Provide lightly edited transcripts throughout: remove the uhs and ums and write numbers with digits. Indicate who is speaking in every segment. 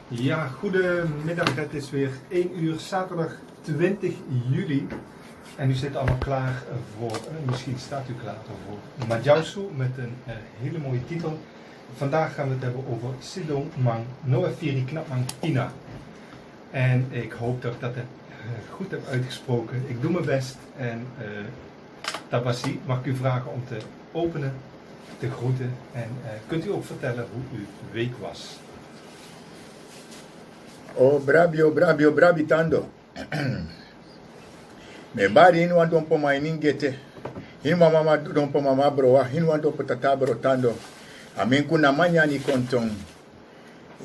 Speaker 1: Ja, goedemiddag. Het is weer 1 uur, zaterdag 20 juli. En u zit allemaal klaar voor, misschien staat u klaar voor Majausu met een hele mooie titel. Vandaag gaan we het hebben over Sidong Mang Noafiri Knapmang Tina. En ik hoop dat ik dat goed heb uitgesproken. Ik doe mijn best. En Tabassi, mag ik u vragen om te openen, te groeten. En kunt u ook vertellen hoe uw week was?
Speaker 2: Oh, brabi tando. Me bari in want on poma in gete. In mama don poma ma broa, in want op tata bro tando. Amen kuna manya ni kontong.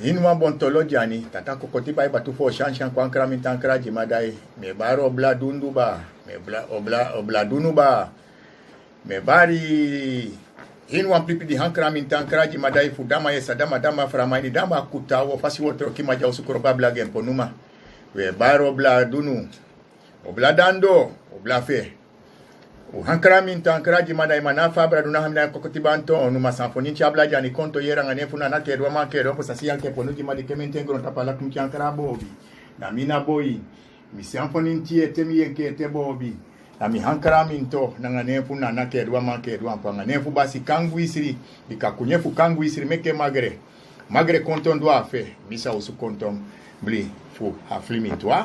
Speaker 2: In wan bontolo jani, tata kokoti bai batu fo shanshan kwa kramin tankra jimadai. Me baro obla dundu ba, me obla dunu ba. Me bari in wan pipi di hankra min tankra jimadai fu dama yesa dama framani dama kutawo fasi wotro kima jau sukroba blage ponuma. We baro obla dunu. Obla dando, obla fe. O hankra min tankra jimadai mana fabra duna hamna kokoti banto numa sanfoni chabla jani konto yera ngane funa na kedwa ma kedwa po sasi yanke ponu jimadi kemente ngro tapala kum chankra bobi. Na mina boy. Mi sanfoni tie temi yenke te bobi. Na mi hankra min to ngane funa na kedwa ma kedwa pa ngane fu basi kangu isiri bikakunyefu kangu isiri meke magre konton do afe misa usu konton bli fu haflimi toi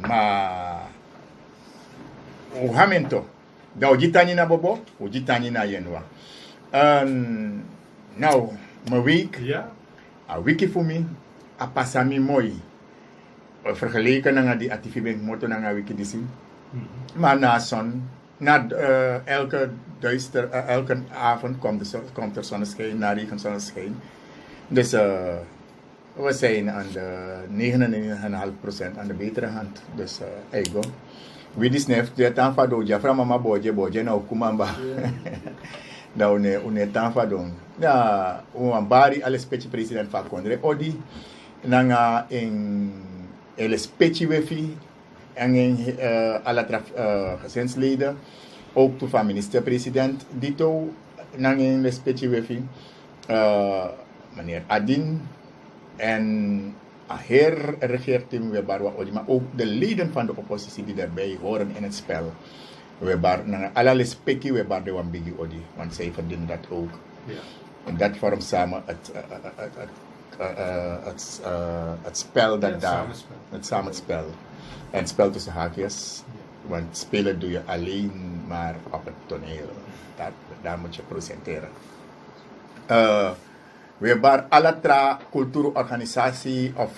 Speaker 2: ma o hamento da ojitani na bobo ojitani na yenwa now my week a wiki voor me a pasami mooi vergeleken naar die actieve motor naar wiki die zien maar na zon na elke avond komt er zonneschijn na regen zonneschijn dus we zijn aan de 99,5% aan de betere hand dus ego we die snef de tanfa do jafra mama boje na okumamba da une tanfa don da un bari alle specie president fa kondre odi nanga in ele specie wefi en in alla gezinsleden ook toe van minister-president dito nanga in le specie wefi meneer Adin en a heer regeerteam webar odi maar ook de leden van de oppositie die daarbij horen in het spel webar na alle speki webar de wambigi odi want zij verdienen dat ook en dat vormt samen het spel dat daar het samenspel en het spel tussen haakjes want spelen doe je alleen maar op het toneel daar moet je presenteren webar alatra cultuurorganisatie of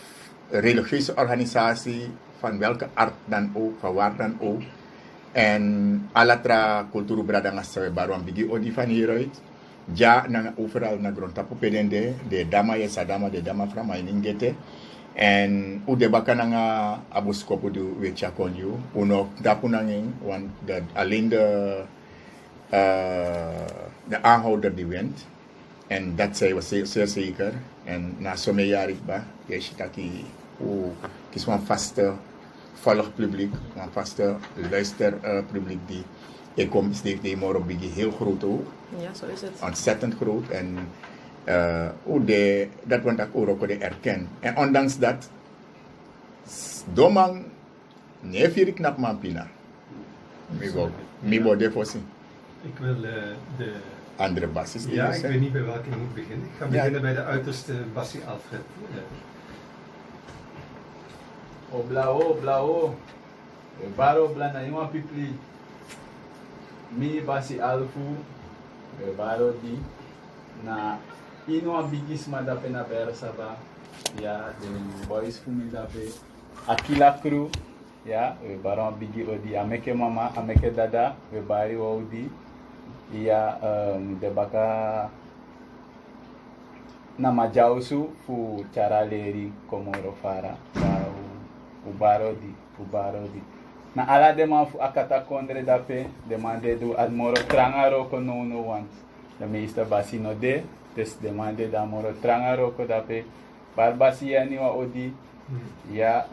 Speaker 2: religieuze organisatie van welke aard dan ook, van waar dan ook. En alatra cultuurbradanga webar wan bigi odi van hieruit. Ja, overal na grondtapu pedende, de dama yesadama, de dama from Ainingete. En u de baka nanga abuskopu du wecha konju, uno dapu nanging, want alleen de aanhouder die wint. En dat zij was zeer zeker. En na zo'n jaar je ziet dat kies een vaste volgpubliek, een vaste luisterpubliek die komt die morgen bigi heel groot ook.
Speaker 3: Ja, zo is het.
Speaker 2: Ontzettend groot. En dat wordt ook de erken. En ondanks dat, domang nee vier knap man pina. Mi wil de voorzien.
Speaker 1: Ik wil de
Speaker 2: andere basis.
Speaker 1: Ja, ik weet niet bij welke ik moet beginnen. Ik ga beginnen bij de uiterste Bassi Alfred.
Speaker 4: Oblao. Baro blana yuma pipli. Mi Bassi Alfu. Baro di. Na ino bigis madape na bersaba. Ja, de boys fumi dape. Akila crew. Ja, baro bigi odi. Ameke mama, ameke dada. Bari odi. Ia de baka na Majausu fu cara leri komoro fara u barodi na ala de man fu akata kondre dape demande du admoro trangaro ko no want de meester basino de des demande da moro trangaro ko dape barbasi ani wa odi Ja,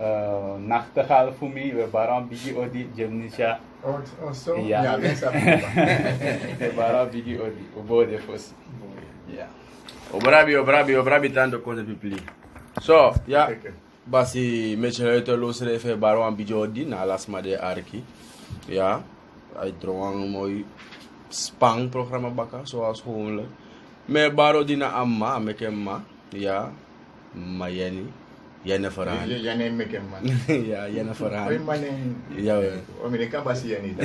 Speaker 4: nachtegaal voor mij, we waren bigi odi, Jemnisha.
Speaker 2: Oh, so?
Speaker 4: Ja.
Speaker 2: Ja, mensen
Speaker 4: We waren bigi odi, ubode fos. Ja.
Speaker 3: Obrabi tanto konde pipli. So, ja, basi meche uit losse even barwan bijodi na lasma de arki. Ja, hij droom een mooi spang-programma bakken, zoals gewoonlijk. Met baro dina amma, met ma, ja, maar Jenny vooraan.
Speaker 2: Jij met hem, man.
Speaker 3: Ja, Jenny
Speaker 2: Hoi,
Speaker 3: vooraan.
Speaker 2: man.
Speaker 3: Ja,
Speaker 2: Amerika basi jij niet.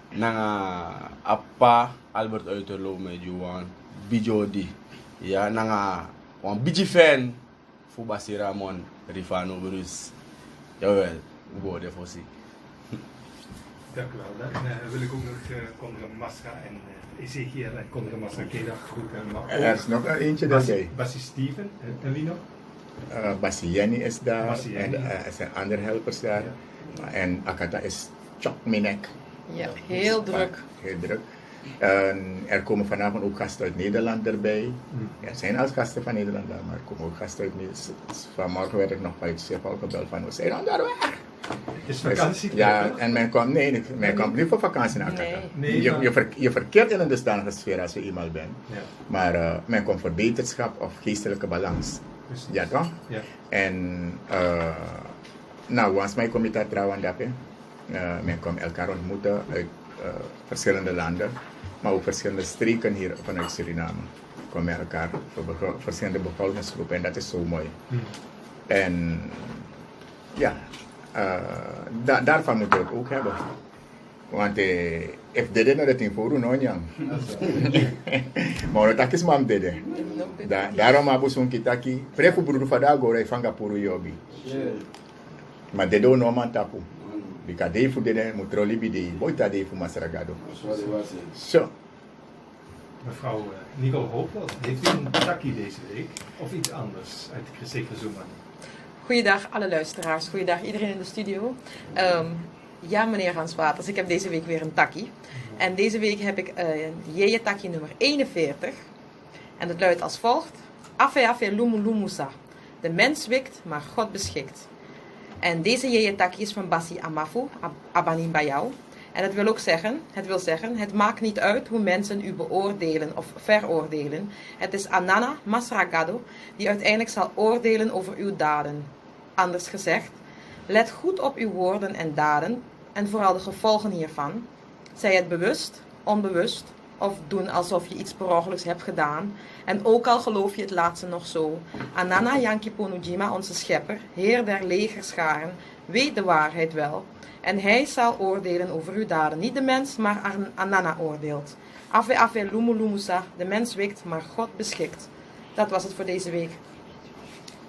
Speaker 3: Nanga appa Albert Uiterlo met Johan bijodi. Ja, nanga wan biji fan voor Basi Ramon Rifano Bruce. Jawel, woorden voor zich.
Speaker 1: Dank u wel. Dan wil ik ook nog Condra Massa en Ezekiel en Condra Massa Keda groeten. Maar
Speaker 2: Er is nog eentje daarbij.
Speaker 1: Basi Steven en wie nog?
Speaker 2: Basi Jenny is daar.
Speaker 1: Basi
Speaker 2: En
Speaker 1: Jenny.
Speaker 2: er zijn andere helpers daar. En Akata is Chok Minek.
Speaker 5: Ja, heel druk.
Speaker 2: Heel druk. Er komen vanavond ook gasten uit Nederland erbij. Er zijn al gasten van Nederland daar, maar er komen ook gasten uit Nederland. Vanmorgen werd ik nog bij het Schiphol gebeld van, we zijn onderweg.
Speaker 1: Het is vakantie.
Speaker 2: Ja,
Speaker 1: toch?
Speaker 2: en men komt niet voor vakantie naar Akata.
Speaker 1: Nee,
Speaker 2: Je verkeert in een dusdanige sfeer als je iemand bent.
Speaker 1: Ja,
Speaker 2: Maar men komt voor beterschap of geestelijke balans.
Speaker 1: precies.
Speaker 2: Ja toch?
Speaker 1: Ja.
Speaker 2: En nou, once mij kom je daar trouwens dat, men komt elkaar ontmoeten uit verschillende landen, maar ook verschillende streken hier vanuit Suriname. Komen elkaar voor verschillende bevolkingsgroepen en dat is zo mooi. En ja, daarvan moeten we het ook hebben. Want if dede no dat in voor no nyang. Maar dat is mam dede. Daarom abusun kitaki prefu buru fada gore fanga puru yobi. Maar dede no man tapu. Bika dei fu dede mutroli bidi boita dei fu masragado. Zo.
Speaker 1: Mevrouw Nicole Hoopveld, heeft u een takkie deze week of iets anders uit de Christelijke Zoeman?
Speaker 5: Goeiedag alle luisteraars, goeiedag iedereen in de studio. Ja, meneer Hans Waters, ik heb deze week weer een takkie. En deze week heb ik Jeje takkie nummer 41. En het luidt als volgt. Afe afe lumu lumusa. De mens wikt, maar God beschikt. En deze Jeje takkie is van Basi Amafu, Abanim bij jou. En het wil zeggen, het maakt niet uit hoe mensen u beoordelen of veroordelen. Het is Anana Masragado die uiteindelijk zal oordelen over uw daden. Anders gezegd, let goed op uw woorden en daden en vooral de gevolgen hiervan. Zij het bewust, onbewust of doen alsof je iets per ongeluk hebt gedaan. En ook al geloof je het laatste nog zo. Anana Yankee Ponujima, onze schepper, heer der legerscharen, weet de waarheid wel. En hij zal oordelen over uw daden. Niet de mens, maar Anana oordeelt. Afe afe lumu lumusa, de mens wikt, maar God beschikt. Dat was het voor deze week.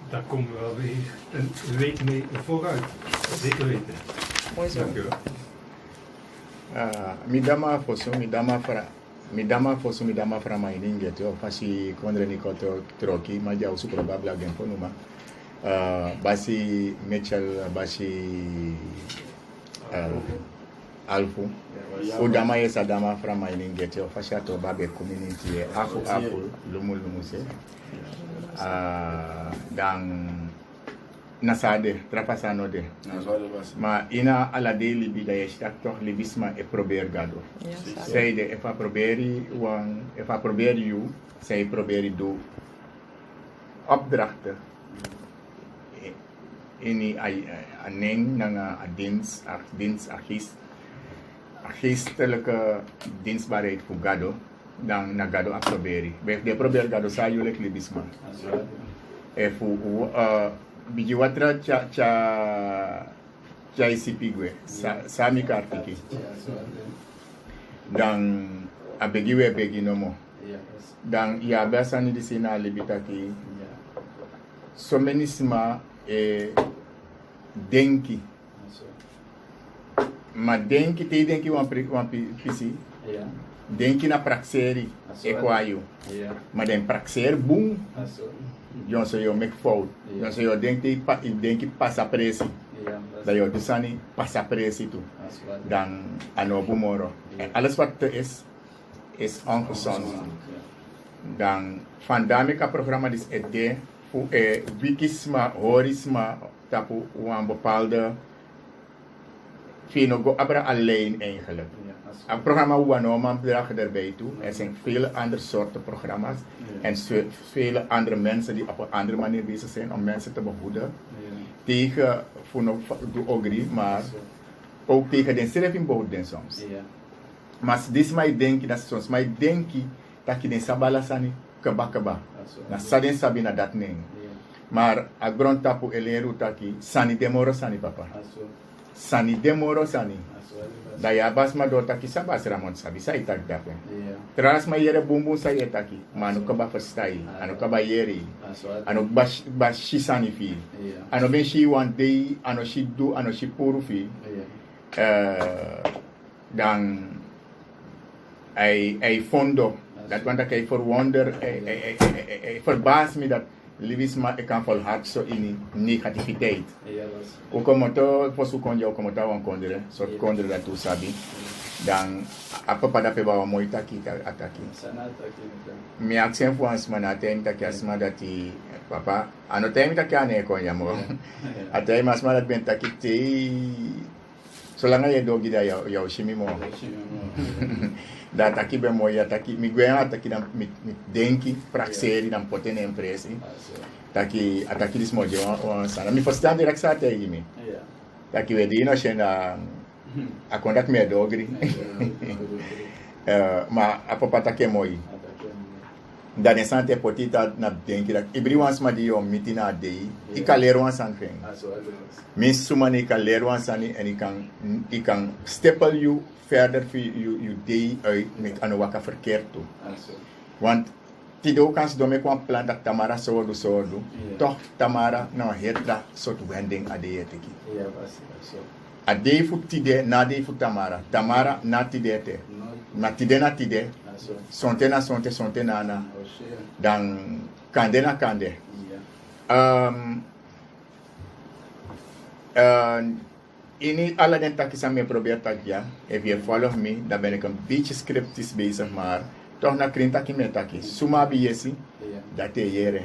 Speaker 1: Daar komen we wel weer een week mee vooruit. Zeker weten.
Speaker 5: Mooi zo.
Speaker 1: Dank u wel.
Speaker 2: Midama fosu midama fra maininge to fasi kondre ni koto troki maja usu probabla gempo numa. Basi Mitchell basi Alfu. Udama yesa dama fra maininge to fasi to babe community afu lumu se. Dan nasade trapasano de. Ma ina ala de libi da yestak toch libisma e probeer gado.
Speaker 5: Ja,
Speaker 2: Zij de efa proberi you, zij proberi do opdrachten. Ini aneng nanga dienst geestelijke dienstbaarheid voor gado dan na gado aproberi. De probeer gado sa yulek libisma. Efu biji watra cha isipigwe sami kartiki. Dan abegiwe begi nomo. Dan ya basani di sina libitaki. Somenisma denki. Ma denki te denki wan pisi. Denki na praxeri ekwayo. Ma den praxer boom. Jon so yo make fout. Jon so yo denki passa presi. Dat je dus aan passa presi toe. Dan anobu moro. En alles wat er is ongezond. Dan vandaar ik het programma is het wikisma, horisma, tapu een bepaalde Fino abra alleen eigenlijk. Een programma Wanoma dragen erbij toe. Er zijn vele andere soorten programma's. En vele andere mensen die op een andere manier bezig zijn om mensen te behoeden. Tegen de ogri, maar ook tegen de serving behoeden soms. Maar dit is mijn denken, dat soms mijn denken dat je de sabala sani kaba. Na saden sabi na dat neng. Maar a grond tapu eleru taki sani demoro sani papa. Sani demoro sani. Da ya basma do taki sabas ramon sabi sa itak dapen. Tras ma yere bumbum sa yetaki. Manu kaba fastai, anu kaba yeri. Anu bashi sani fi. Anu ben shi one day, anu shi do, anu shi puru fi. Dan ai fondo. Dat want ik verwonder, verbaast me dat Livisma kan volhard zo in negativiteit. Ook om te posukonja, ook om te wankonderen, soort konderen dat tu sabi. Dan apa dat we wel mooi taki ataki. Mi accent voor ons man aten taki asma dat die papa. Ano time taki ane konja mo. Aten asma dat ben taki te. Zolang je dogi da jou shimi mo. Dat aqui bem moia, aqui me ganha, aqui na me denki, praxeri, na potene empresa. Aqui this moje on sana. Me postar direct sa te imi. Aqui we dino shena a contact me dogri. Ma a papa take moi. Da ne sante potita na denki la everyone ma di o mitina dei. I kalero an san fen. Me sumani kalero an sani en I kan stapel you verder voor je day uit met aan waka verkeerd toe. Want tido kans dome kwam plan dat Tamara sordo. Toch Tamara nou hetra soort wending adeyeteki. Adey fu tide na dey fu Tamara. Tamara na tide te. Na tide na tide. Sonte na sonte na. Dan kande na kande. In alle den takjes aan mij probeert dat ja. If you follow me, dan ben ik een beetje scriptisch bezig, maar toch na kring taki met taki. Suma biyesi, dat te jere.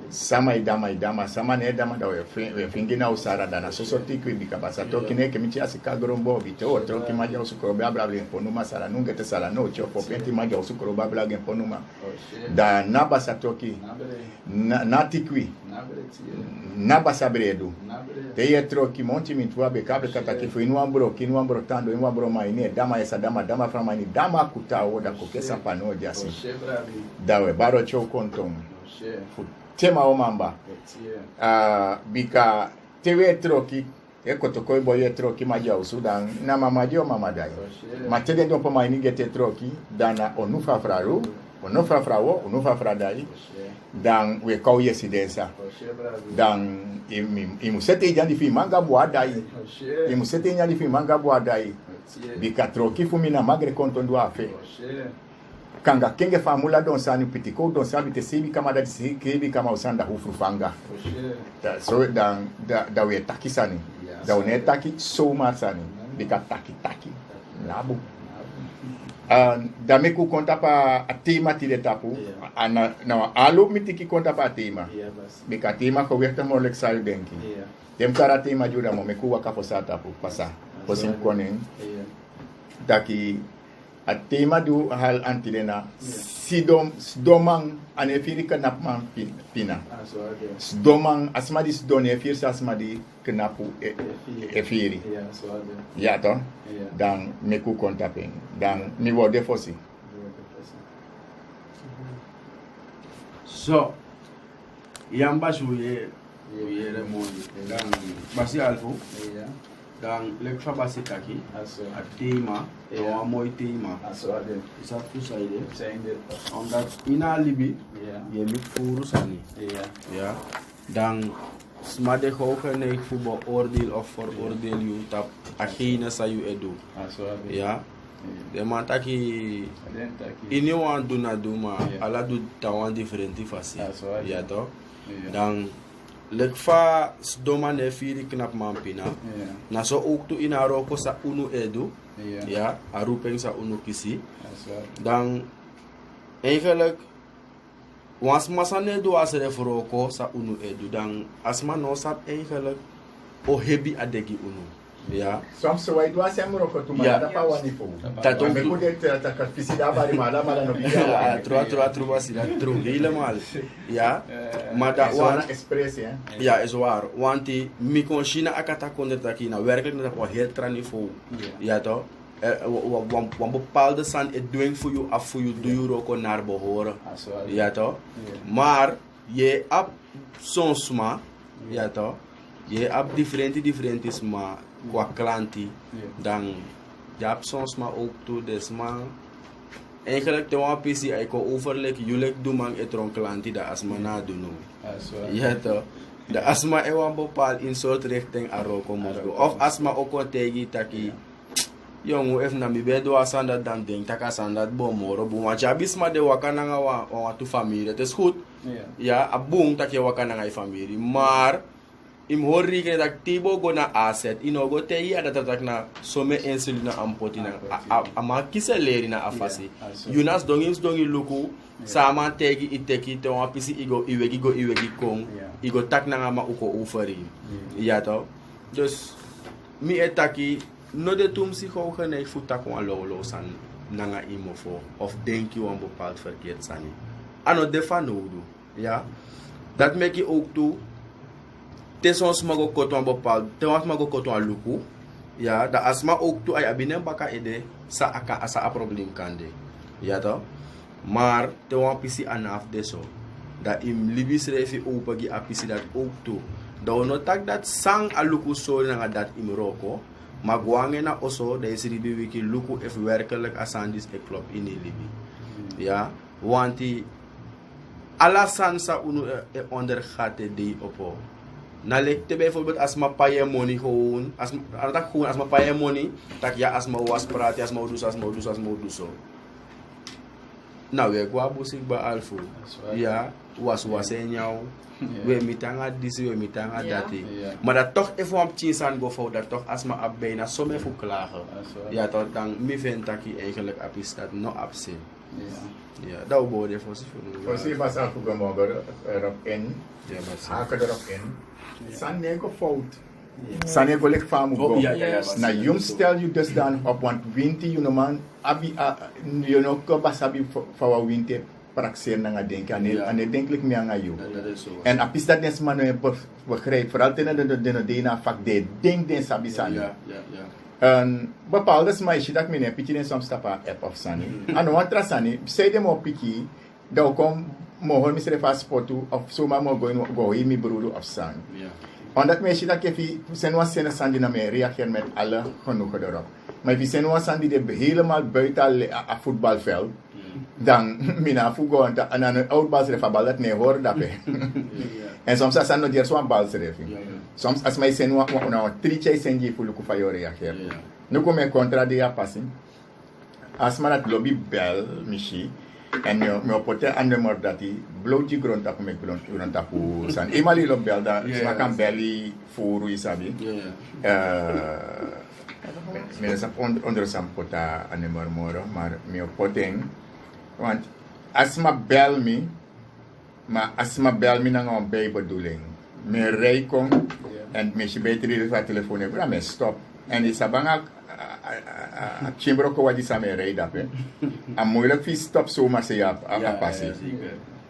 Speaker 2: Sama idama, sama ne dama da we fingi na usara dana. So tikwi bika basa toki ne kemichi asika grombo bite o troki maja usukoro bla ponuma sala nunge te sala no chopo penti maja usukoro bla ponuma. Da na basa toki na tikwi. Na basa bredu. Te ye troki monti mitwa be kable kataki fu inwambro tando inwambro maine dama esa dama framani dama kutao da kokesa pano jasi. Dawe baro cho kontom. Tema o mamba. Bika tewe troki ekotokoi boye troki maja usudan na mamadio mamadai. Matede ndo poma ini gete troki dana onufa fraru, onufa frawo, onufa fradai. Dan we kau yesidensa. Dan imusete jandi fi manga boadai. Imusete jandi fi manga boadai. Bika troki fumina magre kontondo afe. Kanga kenge famula don sani pitiko don sabi te sibi kama da sibi kama usanda hufrufanga. So da we taki sani. Da one taki so sani. Bika taki. Labu. Da me ku konta pa tema tide tapu. Na alu mitiki konta pa tema. Bika tema ko wekta mo lek sayu denki. Dem kara tema juda mo me ku waka posa tapu pasa. Posim konen. Daki a tema do hal antilena sidomang anefiri kenapman pina sidomang asmadi sidone efir asmadi kenapu efiri ya to dan meku kontapen dan mi wode fosi
Speaker 3: so yamba suye remoni dan basi alfo dan lekfa basi taki a tema no moy tema isa fusaide on that ina libi ye mi furu sani dan smade hoke ne fubo ordil of for ordil you tap akina sa you edu de man taki ini wan do na duma ala do tawan different fasi to dan lekfa doma ne firi knap mampina na so ook tu ina roko sa unu edu arupeng sa unu kisi dan eigenlijk Wans masane do as referoko sa unu edu dan asma no sap eigenlijk o hebi adegi unu. Ja.
Speaker 2: Soms zo wij doen als Morocco toen maar dat pas niet voor.
Speaker 3: Dat ook.
Speaker 2: Maar goed dat dat visita bari maar dan nog niet.
Speaker 3: Ja, trua si dat true helemaal. Ja. Maar dat
Speaker 2: was expressie hè.
Speaker 3: Ja, is waar. Want die mikon China akata kondertaki na werkelijk dat op heel tra niveau. Ja toch? Een bepaalde san het doen voor je af voor je doe je ook naar behoren. Ja toch? Maar je hebt soms maar, ja toch? Je hebt differente sma qua klanti. Dan je hebt soms maar ook toe des maar eigenlijk te een PC ik overleg jullie doen man het rond klanti dat asma na doen. Ja toch? De asma is een bepaald in soort richting aroko moet go. Of asma ook een tegi taki. Jongen, even na mi bedo asan dat dan denk tak asan dat bomoro boom. Want ja bisma de wakana nga wa tu familie. Het is goed. Ja, a boom tak je wakana nga familie. Maar im hori ke tak tibo go na asset. Ino go te ya dat tak na some insulina ampoti na ama kiseleri na afasi. Yunas dongi luku sama tegi iteki te wa pisi iwegi kong. Igo tak na nga ma uko uferi. Ja to. Dus mi etaki no de tum si gewoon geneigd voor tak wan lolo san nanga imofo of denk je een bepaald verkeerd sani. Ano defa nodu, ja. Dat maak je ook toe. Te soms mago koto een bepaald, te soms mago koto een luku, ja. Dat asma ook toe ay abinen baka ede sa asa a probleem kande, ja toch. Maar te wan pisi anaf deso. Dat im libis refi opagi a pisi dat ook toe. Dat no tak dat sang a luku so nanga dat im roko. Maar na also, deze Libi wiki luku if werkelijk asandis e klop in die Libi. Ja, want die alla sansa unu ondergaat de opo. Na lekte bijvoorbeeld als ma paye money gewoon, als ma paye money, tak ja als ma was praat, als ma dus zo. Nou, we gwa busik ba alfu. Ja, was en jou. We mitanga disi, we mitanga dati. Maar dat toch even op chinsan go voor dat toch als ma ab bijna zo me verklagen. Ja, toch dan mi vind dat je eigenlijk apis dat no absen. Ja, dat wordt voor zich.
Speaker 2: Voor zich was alfu gemogen erop in.
Speaker 3: Ja,
Speaker 2: haken erop in. San nego fout. San nego lek famu go. Na jong stel je dus dan op want winti you know man abi you know ko basabi for winti praxeer na nga denk en denkelijk meer aan jou. En apis dat des man begrijp vooral ten de na vak de denk den sabi sani. En bepaalde smaisje dat men heb je soms stapa app of sani. En wantra sani say dem op piki dat kom mohon misre fast foto of so ma mo go in mi broer of san. Omdat meisje dat je zijn was zijn sandi na me reageer met alle genoegen erop. Maar wie zijn was sandi de helemaal buiten a voetbalveld. Dan mina fugo en een oud balsref bal dat nee hoor dat en soms als no der zo'n balsref soms als mij zijn wa triche senji fulu ku fayo reageer no come contra dia passing as man at lobby bel michi en me opote ande mor dati bloji grond tak me grond tapu san emali lo bel da smakan belly furu isabi me sa onder sam pota ande mor maar me opoteng want asma bel me, maar asma bel me na een bijbedoeling. Me rij kom en me je beter die van telefoon hebben, me stop. En die sabanga chimbro ko wat die samen rij dat hè. En moeilijk vis stop zomaar ze ja passie.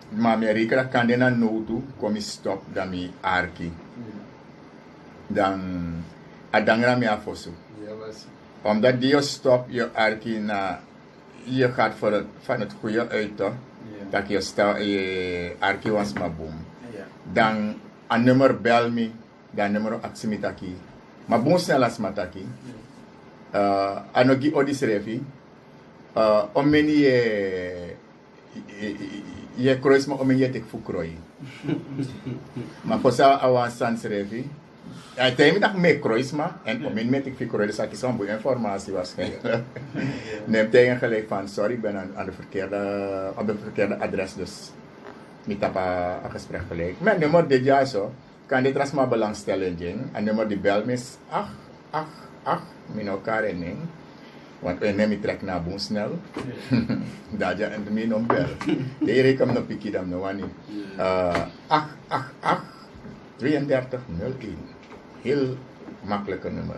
Speaker 2: Maar me rij kan de na no toe, kom je stop dan me arki. Dan adangra me afosu. Omdat die stop je arki na je gaat van het goede uit, dat je stel je arki was maar boom. Dan een nummer bel me, dan nummer aksimitaki. Maar boom snel als mataki. Anogi odis refi. Omeni je krois maar omeni je tek fukroi. Maar voor zo awas sans refi. Ja, tegen dat me kruisma en op mijn met ik fikor dus ik zo'n goede informatie waarschijnlijk. Neem tegen gelijk van sorry ik ben aan de verkeerde adres dus niet op een gesprek gelijk. Mijn nummer dit jaar zo kan dit rasma belangstelling en nummer die bel mis 8 min elkaar en ding Want we nemen trek naar boom snel. Daar ja en de min om bel. De hier kom nog pikkie dan nog niet. 888 3201. Heel makkelijke nummer.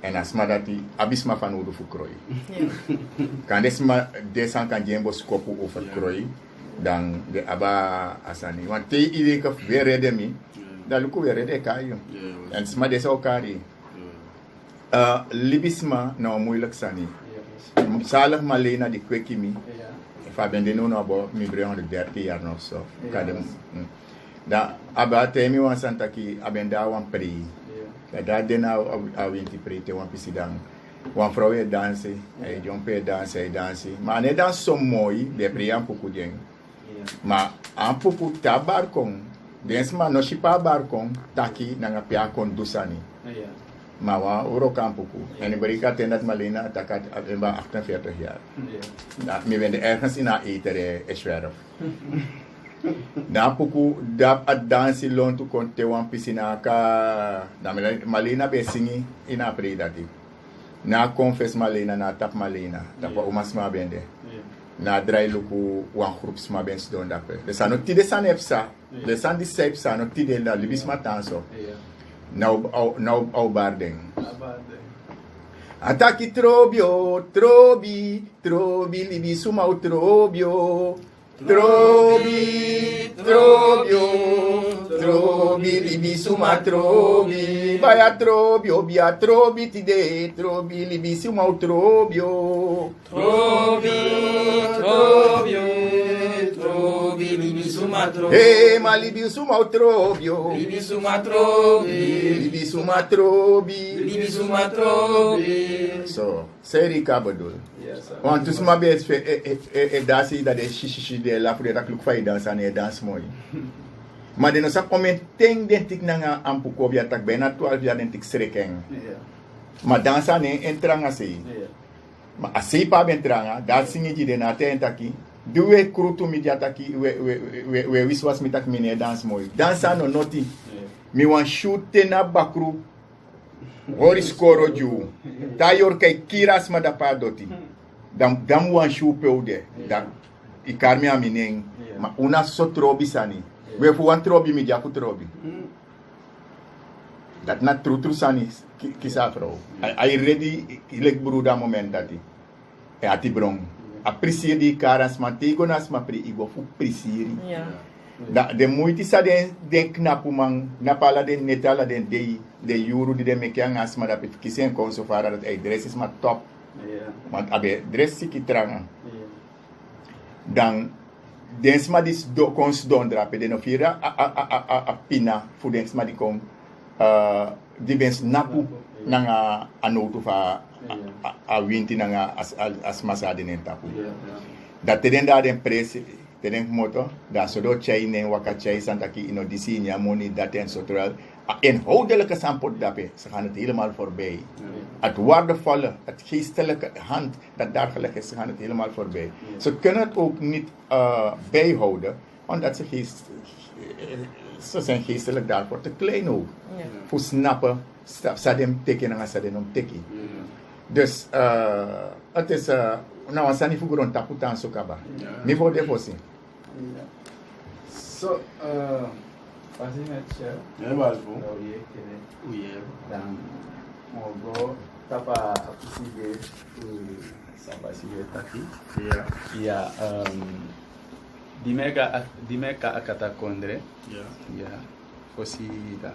Speaker 2: En als maar dat die abisma van Odo voor krooi. Kan deze kan je een skopu over krooi. Dan de aba asani. Want te iedereen kan weer redden me. Dan lukt weer redden kan je. En sma deze elkaar. Libisma nou moeilijk sani. Zalig Malena die kweki mi. If I ben de no abo mi breon de 30 jaar nog zo. Da aba temi wan santaki abenda wan pri. Da den a winti pri te wan pisidang. Wan vrouw je dansen, hij jompe dansen, hij dansen. Maar ne dans zo mooi, de pri an puku jeng. Maar an puku tabarkong. Dens ma no shipa barkong taki nanga pia kon dusani. Maar wa uro kampuku. En ik bereik dat Malena takat abemba 48 jaar. Mi wende ergens in haar etere eswerf. Dan puku dap at dansi lon tu kon te wan pisina ka. Dan Malena be singi in haar predati. Na confess Malena, na tap Malena. Tap wa umas ma bende. Na drai luku wan groeps ma bens don dape. De sa no tide san epsa. De san di sepsa no tide la libis matanso. Nou bardeng. Ataki trobio, trobi, trobi, libi sumau trobio. Trobi, trobio, trobi, libi suma trobi. Baya trobio, bia trobi tide, trobi, libi sumau trobio.
Speaker 3: Trobi, trobio, trobi, libi suma trobi.
Speaker 2: Hey, ma libi sumau trobio.
Speaker 3: Libi suma trobi.
Speaker 2: Libi suma trobi.
Speaker 3: Libi suma trobi.
Speaker 2: So, seri kabadul. Want dus maar bij het dansen dat is shishi de la voor dat kluk fai dansen en dans mooi. Maar dan sa comment ting den tik nanga ampuko via tak bijna 12 jaar den tik srekeng. Maar dansen ne entranga sei. Maar asei pa bentranga, dat singi ji de na te entaki. Duwe krutu mi jataki we wiswas mi tak mine dans mooi. Dansa no noti. Mi wan shoot na bakru. Horis koro ju. Tayor kai kiras ma da pa doti. Dam wan shoot peude. Da ikarmi amineng. Ma una so trobi sani. We fu wan trobi mi jaku trobi. Dat na true sani kisa vrouw. I ready ilek bruda moment dati. E ati brong. Aprecier die karas man tego nas ma pri igo fu prisiri. Da de moeite sa den knapu man napala den netala den de euro die de mekiang asma da kisen kon so fara dat dress is ma top. Want abe dress ki tranga. Dan densma dis do kons don drape den ofira a pina fu densma di kom di bens napu nanga anotu fa a winti nanga as masade nen tapu. Dat teden da den presi teden moto da so do chai nen waka chai santa ki ino disi nya moni dat en sotral inhoudelijke sampot dape ze gaan het helemaal voorbij. Het waardevolle, het geestelijke hand dat daar gelegd is, ze gaan het helemaal voorbij. Ze kunnen het ook niet bijhouden, omdat ze zijn geestelijk daarvoor te klein ook. Voor snappen, sadem teken en sadem om teken. Dus het is, nou we zijn niet voor een taputan zo kaba. Mi voor de voorzien.
Speaker 4: So, pasti met shell.
Speaker 3: Ja, maar zo.
Speaker 4: Oh, je kene.
Speaker 3: Oei,
Speaker 4: Dan mogo tapa sige samba sige taki.
Speaker 3: ja.
Speaker 4: Ja, di meka akata kondre.
Speaker 3: Ja.
Speaker 4: Ja, fosi da.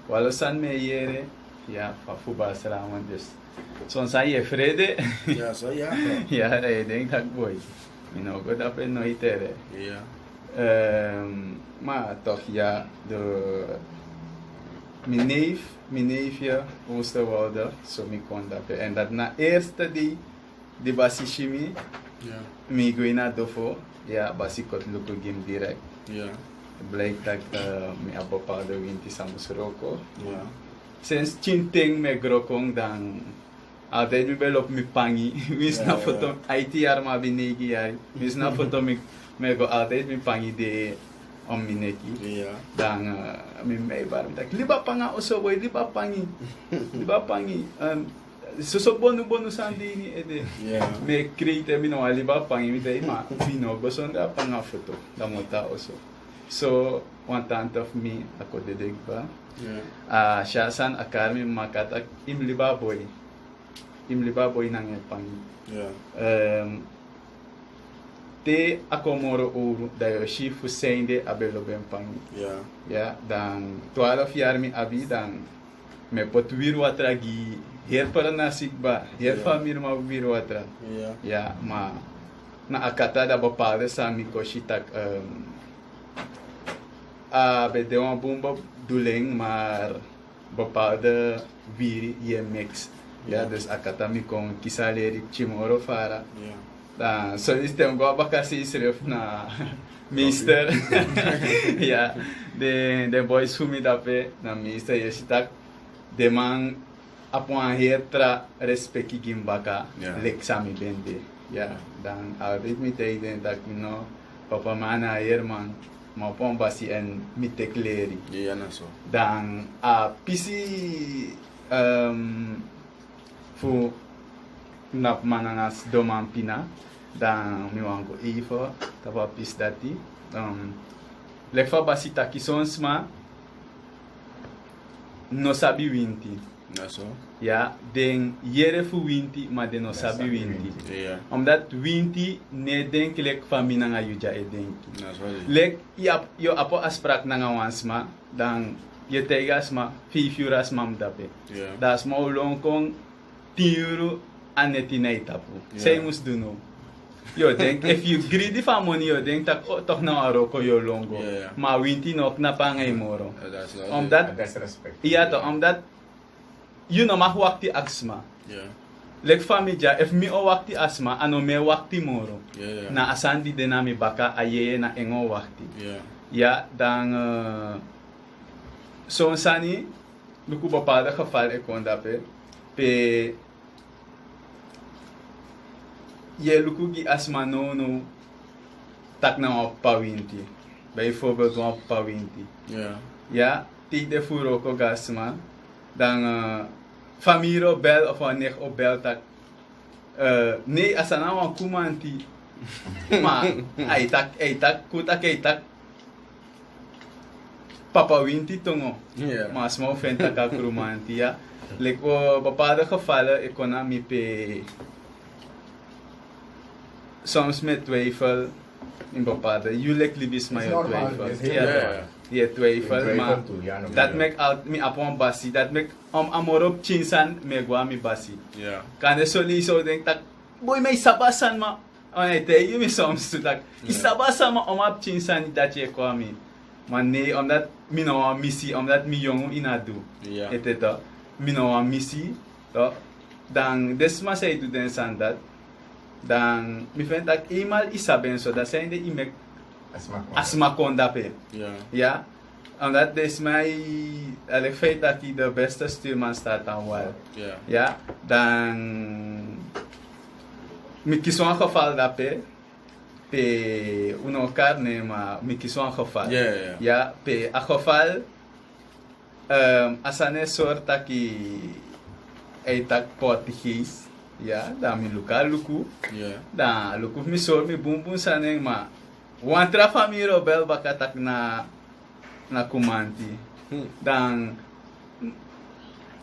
Speaker 4: Walo san me yere. Ja, fa fuba saraman dus. Son san ye frede.
Speaker 3: Ja, zo ja.
Speaker 4: Ja, ik denk dat boy. Minogo dat no itere.
Speaker 3: Ja.
Speaker 4: Maar toch ja, mijn neefje Oosterwolde, zo me kon dat. En dat na eerste die basishimi,
Speaker 3: Ja.
Speaker 4: me go naar dofo, ja, basikot luku gim direct.
Speaker 3: Ja.
Speaker 4: Blijkt dat me een bepaalde winti samus roko.
Speaker 3: Ja.
Speaker 4: Sinds chinting me grokong dan altijd me bel op me pangi. We snap het om IT jaar maar binegi jaar. We snap het om me go altijd me pangi de om me neki.
Speaker 3: Ja.
Speaker 4: Dan me me barum tak liba panga oso boy liba pangi. so bonu sandini ede.
Speaker 3: Yeah.
Speaker 4: Me create mi no aliba pang mi dai ma no gosonda pang a foto da mota also. So one tant of me ako dedeg ba.
Speaker 3: Yeah.
Speaker 4: Shasan akarmi makata imliba boy nang pang.
Speaker 3: Yeah.
Speaker 4: Te ako moro ouro da yo shifu sende abelo ben pang.
Speaker 3: Yeah.
Speaker 4: Ja, dan 12 jaar mi abi dan me pot wiru atragi her para nasik ba her famir ma wiru atra
Speaker 3: Yeah.
Speaker 4: ya ma na akata da bapale sa mi ko shitak be de uma bumba duleng mar bapade viri ye mix ya dus akata mi kon kisaleri chimoro fara
Speaker 3: Yeah.
Speaker 4: dan so istem go bakasi isref na Mister, ja, de boys who me dape na Mister yesitak de man apon hetra respecti gimbaka
Speaker 3: Yeah.
Speaker 4: leksami bende, ja, dan albeit mi te den tak no papa mana man ma pon basi en mi te kleri,
Speaker 3: Yeah, na so.
Speaker 4: dan pisi fu nap manangas doman pina. Dan mi wango ifo tapa pis dati lefa basi taki sonsma no sabi winti
Speaker 3: Na so.
Speaker 4: ya den yere fu winti ma de no sabi winti
Speaker 3: Yeah.
Speaker 4: omdat winti ne den klek famina nga yuja e denki
Speaker 3: Na so.
Speaker 4: lek yo apo asprak na nga wansma dan ye tegasma fifuras mam dape
Speaker 3: Yeah.
Speaker 4: das ma ulong kong tiuru anetinay tapu
Speaker 3: Yeah.
Speaker 4: say mus duno. Yo denk if you greedy for money yo denk tak toch na aro ko yo longo.
Speaker 3: Yeah.
Speaker 4: Ma winti nok na pangay moro.
Speaker 3: That's not
Speaker 4: Omdat
Speaker 2: That's respect.
Speaker 4: iya to omdat you know ma wakti asma.
Speaker 3: Yeah.
Speaker 4: Lek familya if mi o wakti asma ano me wakti moro.
Speaker 3: Yeah.
Speaker 4: Na asandi denami baka aye na engo wakti.
Speaker 3: Yeah.
Speaker 4: Ya dan so sani luku bapada ka fal e konda pe ye luku gi asma no tak na op pawinti. Bijvoorbeeld op pawinti.
Speaker 3: Yeah.
Speaker 4: Ja, ti de furo ko gasma dan famiro bel of anek o bel tak ne asana wa kumanti ma ay tak kutak ay tak papa winti tongo
Speaker 3: Yeah.
Speaker 4: mas mau fenta ka kumanti ya leko bapada gevallen economie pe soms met twijfel in bepaalde jullie libis maar
Speaker 2: Is
Speaker 4: je
Speaker 2: normaal,
Speaker 4: twijfel
Speaker 2: is heel
Speaker 4: ja
Speaker 3: normaal.
Speaker 4: je twijfel maar
Speaker 2: toe, ja, nog
Speaker 4: dat
Speaker 2: wel.
Speaker 4: mek out mi apon basi dat mek amorop chinsan me gwa mi basi
Speaker 3: Yeah.
Speaker 4: kan so li so denk tak boy may sabasan ma ay te you mi soms to tak isabasan ma omap chinsan dat je kwa mi man nee omdat mi no misi omdat mi jongu inadu
Speaker 3: Yeah.
Speaker 4: eteto mi no misi to dan desma say to den sandat dan mi vind dat eenmaal isaben so dat zijn de imek asma konda pe
Speaker 3: Yeah.
Speaker 4: ja omdat des mij het feit dat hij de beste stuurman staat dan wel
Speaker 3: Yeah.
Speaker 4: ja dan mi kies een geval dat pe uno carne maar mi kies een geval
Speaker 3: Yeah, yeah.
Speaker 4: ja pe a geval asane soort dat hij tak Portugees ja dan mi luka luku
Speaker 3: Yeah.
Speaker 4: dan luku mi soort mi bumbum saneng maar wantra famiro bel bakatak na kumanti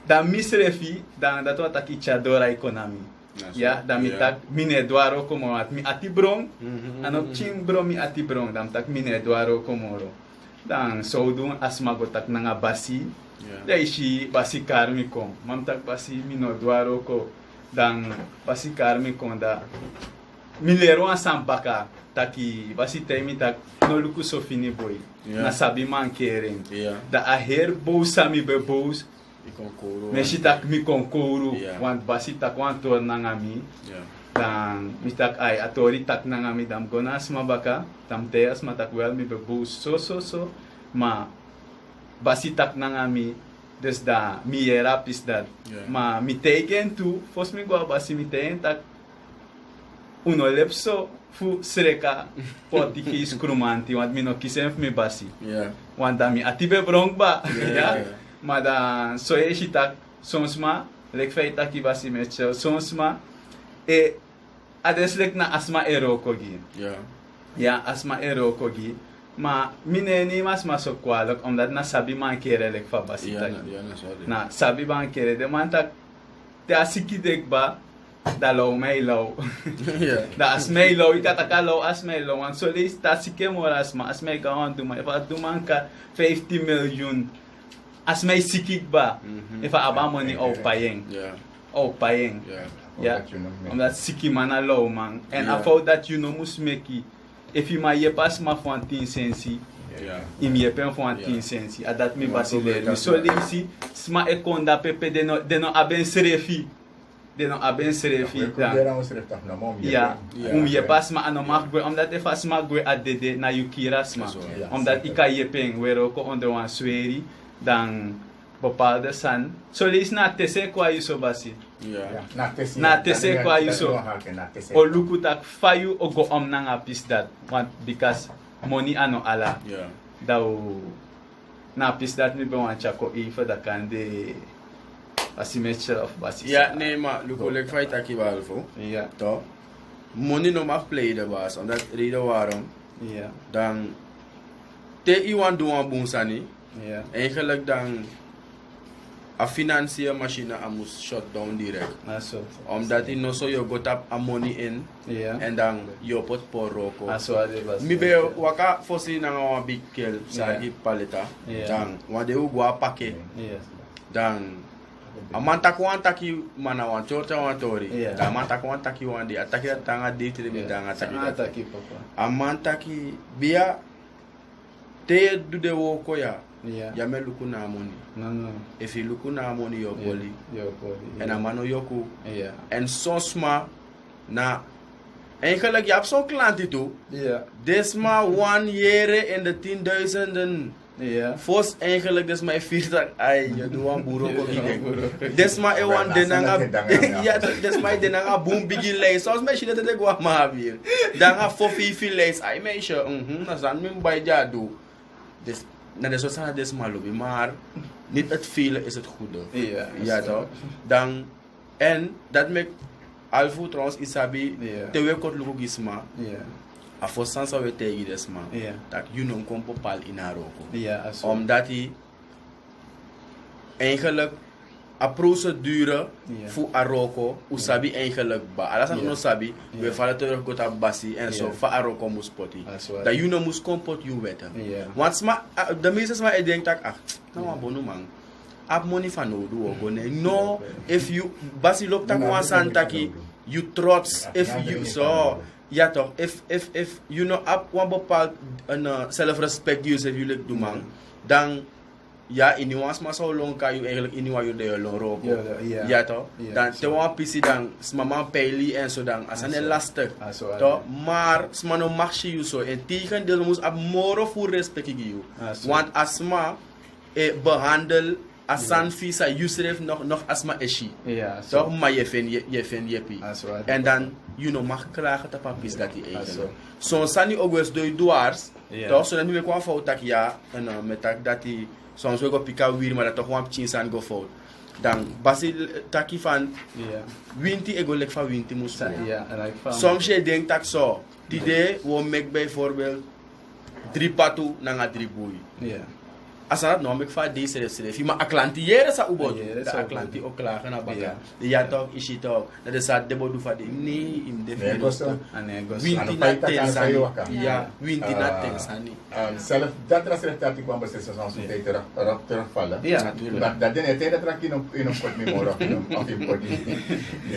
Speaker 4: dan misrefi dan dat wat tak ichadora economy
Speaker 3: That's
Speaker 4: ya
Speaker 3: right.
Speaker 4: dan mi
Speaker 3: Yeah.
Speaker 4: tak mine duaro como at mi ati brong
Speaker 3: Mhm.
Speaker 4: ano ching bro mi ati brong dan tak mine duaro komoro dan so dun asmago tak nga basi
Speaker 3: Yeah.
Speaker 4: dai si basi karmi kom mam tak basi mino duaro ko dan basi karmi kom da milero an sampaka taki basi temi tak no luku so fini boy
Speaker 3: Yeah.
Speaker 4: na sabi man keren
Speaker 3: Yeah.
Speaker 4: da a her bolsa mi be bous
Speaker 3: Ik kon koren.
Speaker 4: meshi tak mi konkoro
Speaker 3: Yeah.
Speaker 4: want basi tak wan tor na ngami
Speaker 3: Yeah.
Speaker 4: dan mi tak ay atori tak na ngami dam gonas mabaka tam teas matak well mi be bous so ma basi tak na ngami des da mi era pis dat
Speaker 3: Yeah.
Speaker 4: ma mi teken tu fos mi go basi mi teken tak uno lepso fu sreka Portuguese krumanti want mi no kisem mi basi
Speaker 3: Yeah.
Speaker 4: want da mi atibe brong ba
Speaker 3: Yeah.
Speaker 4: ya ma da so e shitak sonsma lek feit taki basi Mitchell, soms ma, e, ades lek na asma eroko gi.
Speaker 3: Ja.
Speaker 4: Ja, asma eroko gi. Maar mine ni mas so kwalijk, omdat na sabi man kere lek fa basi
Speaker 3: Ja,
Speaker 4: taki.
Speaker 3: sorry.
Speaker 4: Na sabi man kere, de man tak, te asiki dek ba, da low may low.
Speaker 3: Ja.
Speaker 4: Da asmay low, ikataka low asmay low. Want so lees ta sike mo asma, asmay ka on duman. If a duman ka 50 million, asmay sikik ba? If a aba money o payeng.
Speaker 3: Ja.
Speaker 4: O payeng.
Speaker 3: Ja.
Speaker 4: Ja. Omdat siki man a low man. And
Speaker 3: Yeah.
Speaker 4: about that you know mus make if you ma ye pas ma for 10 sensi.
Speaker 3: Ja.
Speaker 4: Im ye pen for 10 sensi. Adat mi basiler. So lees sma e konda pepe de no aben serefi. De no aben serefi. Ja, je pas maar aan mag gwe, omdat je vast mag gwe at de na yukiras ma. Omdat ik kan je peng, weer ook onder een sweri, dan bepaalde san. Zo lees na tese kwa yuso basi.
Speaker 3: Ja.
Speaker 4: Na tese kwa yuso. O luku tak fayu o go om nanga pis dat. Want because money ano ala.
Speaker 3: Ja.
Speaker 4: Daw na pis dat mi be wan chako even da kan de basi matcher of basi.
Speaker 3: Ja, nee, maar Luko, ik fight aki wel voor.
Speaker 4: Ja.
Speaker 3: Toch? Money no mag play de baas, omdat reden waarom.
Speaker 4: Ja.
Speaker 3: Dan te iwan doen aan boensani.
Speaker 4: Ja.
Speaker 3: Eigenlijk dan a financiële machine moest shut down direct.
Speaker 4: Na so.
Speaker 3: Omdat hij no so je got up a money in
Speaker 4: Ja.
Speaker 3: en dan je pot por roko.
Speaker 4: Aso ade bas.
Speaker 3: Mi be waka fosi na nga big kill sa
Speaker 4: Yeah.
Speaker 3: paleta.
Speaker 4: Yeah.
Speaker 3: Dan wade u gwa pake.
Speaker 4: Yes.
Speaker 3: Dan amanta ko antaki mana wan chota wan tori.
Speaker 4: Yeah.
Speaker 3: Dan amanta ko antaki wan di ataki tanga di tiri mi dan ataki.
Speaker 4: Ataki papa.
Speaker 3: Amanta ki biya te du de wo ko ya.
Speaker 4: Yeah.
Speaker 3: Ya me luku na money.
Speaker 4: No.
Speaker 3: If you luku na money yo boli.
Speaker 4: Yo poli.
Speaker 3: En amano yoku.
Speaker 4: Yeah.
Speaker 3: En sosma na en gelijk je hebt zo'n klant toe.
Speaker 4: Yeah.
Speaker 3: Desma 1 year in de 10.000.
Speaker 4: Yeah.
Speaker 3: Fos eigenlijk des my 40 ai je doe een boero ko gidek. Des my e wan denanga ja des my denanga boom bigi lay. Soms me shit dat go ma hier. Danga fofi fi lays ai me sure na san min bay jadu. Des na des so des ma lobi maar niet het vele is het goede.
Speaker 4: Yeah.
Speaker 3: Ja toch? Dan en dat make alfu trouwens isabi
Speaker 4: Yeah.
Speaker 3: te we kot luko gisma.
Speaker 4: Yeah.
Speaker 3: A for sansa we tegi des ma.
Speaker 4: Yeah.
Speaker 3: Dat you non kom popal in Aroko.
Speaker 4: Yeah. Aso.
Speaker 3: Omdat hij eigenlijk een procedure
Speaker 4: Yeah.
Speaker 3: voor Aroko, usabi eigenlijk ba. Alles aan
Speaker 4: Yeah.
Speaker 3: ons sabi, we
Speaker 4: Yeah.
Speaker 3: vallen terug tot aan basi en zo,
Speaker 4: Yeah.
Speaker 3: voor Aroko moest potten.
Speaker 4: That's right.
Speaker 3: Dat you know moest kompot you weten.
Speaker 4: Yeah.
Speaker 3: Want de meeste maar ik denk dat nou een bonu man. Ab money van no do go no if you basi loopt tak wan santaki you trots if you so ja toch if you know ab wan bepaald een self respect you if you like do man dan ja in nuance maar zo long kan je eigenlijk in nuance de long roko
Speaker 4: Yeah.
Speaker 3: ja toch
Speaker 4: Yeah,
Speaker 3: dan
Speaker 4: so-
Speaker 3: te wan pisi dan mama peli en zo dan as een lastig
Speaker 4: Aso.
Speaker 3: toch maar smano mag je zo en tegen deel moest ab moro voor respect you
Speaker 4: Aso.
Speaker 3: want asma behandel asan visa Yusref nog asma eshi.
Speaker 4: Yeah.
Speaker 3: Toch maar je vindt jepi.
Speaker 4: Aso.
Speaker 3: En dan you know mag klagen te papis dat die eigenlijk.
Speaker 4: Aso.
Speaker 3: Zo sani ook eens door dwars.
Speaker 4: Yeah.
Speaker 3: Toch zo dan nu kwam fout tak ja en met tak dat die soms we go pika weer maar dat toch gewoon chin san go fout. Dan basil taki van
Speaker 4: Yeah.
Speaker 3: winti ego lek van winti moest.
Speaker 4: Yeah. And like
Speaker 3: Soms je denkt tak zo. Die idee we make bijvoorbeeld 3 patu na 3 boei.
Speaker 4: Yeah.
Speaker 3: Asanat no mek fa di seref ma aklanti yere sa ubod
Speaker 4: Yere
Speaker 3: da
Speaker 4: sa
Speaker 3: aklanti o klagen na baka
Speaker 4: Yeah.
Speaker 3: ya tok ishi tok na de sa debo du fa di ni im de
Speaker 2: Negoso.
Speaker 4: And negos.
Speaker 3: winti
Speaker 2: Ano,
Speaker 3: na
Speaker 2: paita ka
Speaker 3: ten
Speaker 2: sa
Speaker 3: sani
Speaker 2: iyo, waka.
Speaker 3: ya winti na ten sani
Speaker 2: Zelf, dat is het dat ik kwam beseffen zoals we tegen terugvallen.
Speaker 4: Yeah.
Speaker 3: natuurlijk
Speaker 2: Maar dat ding, het is dat ik in een kort memoro of in kort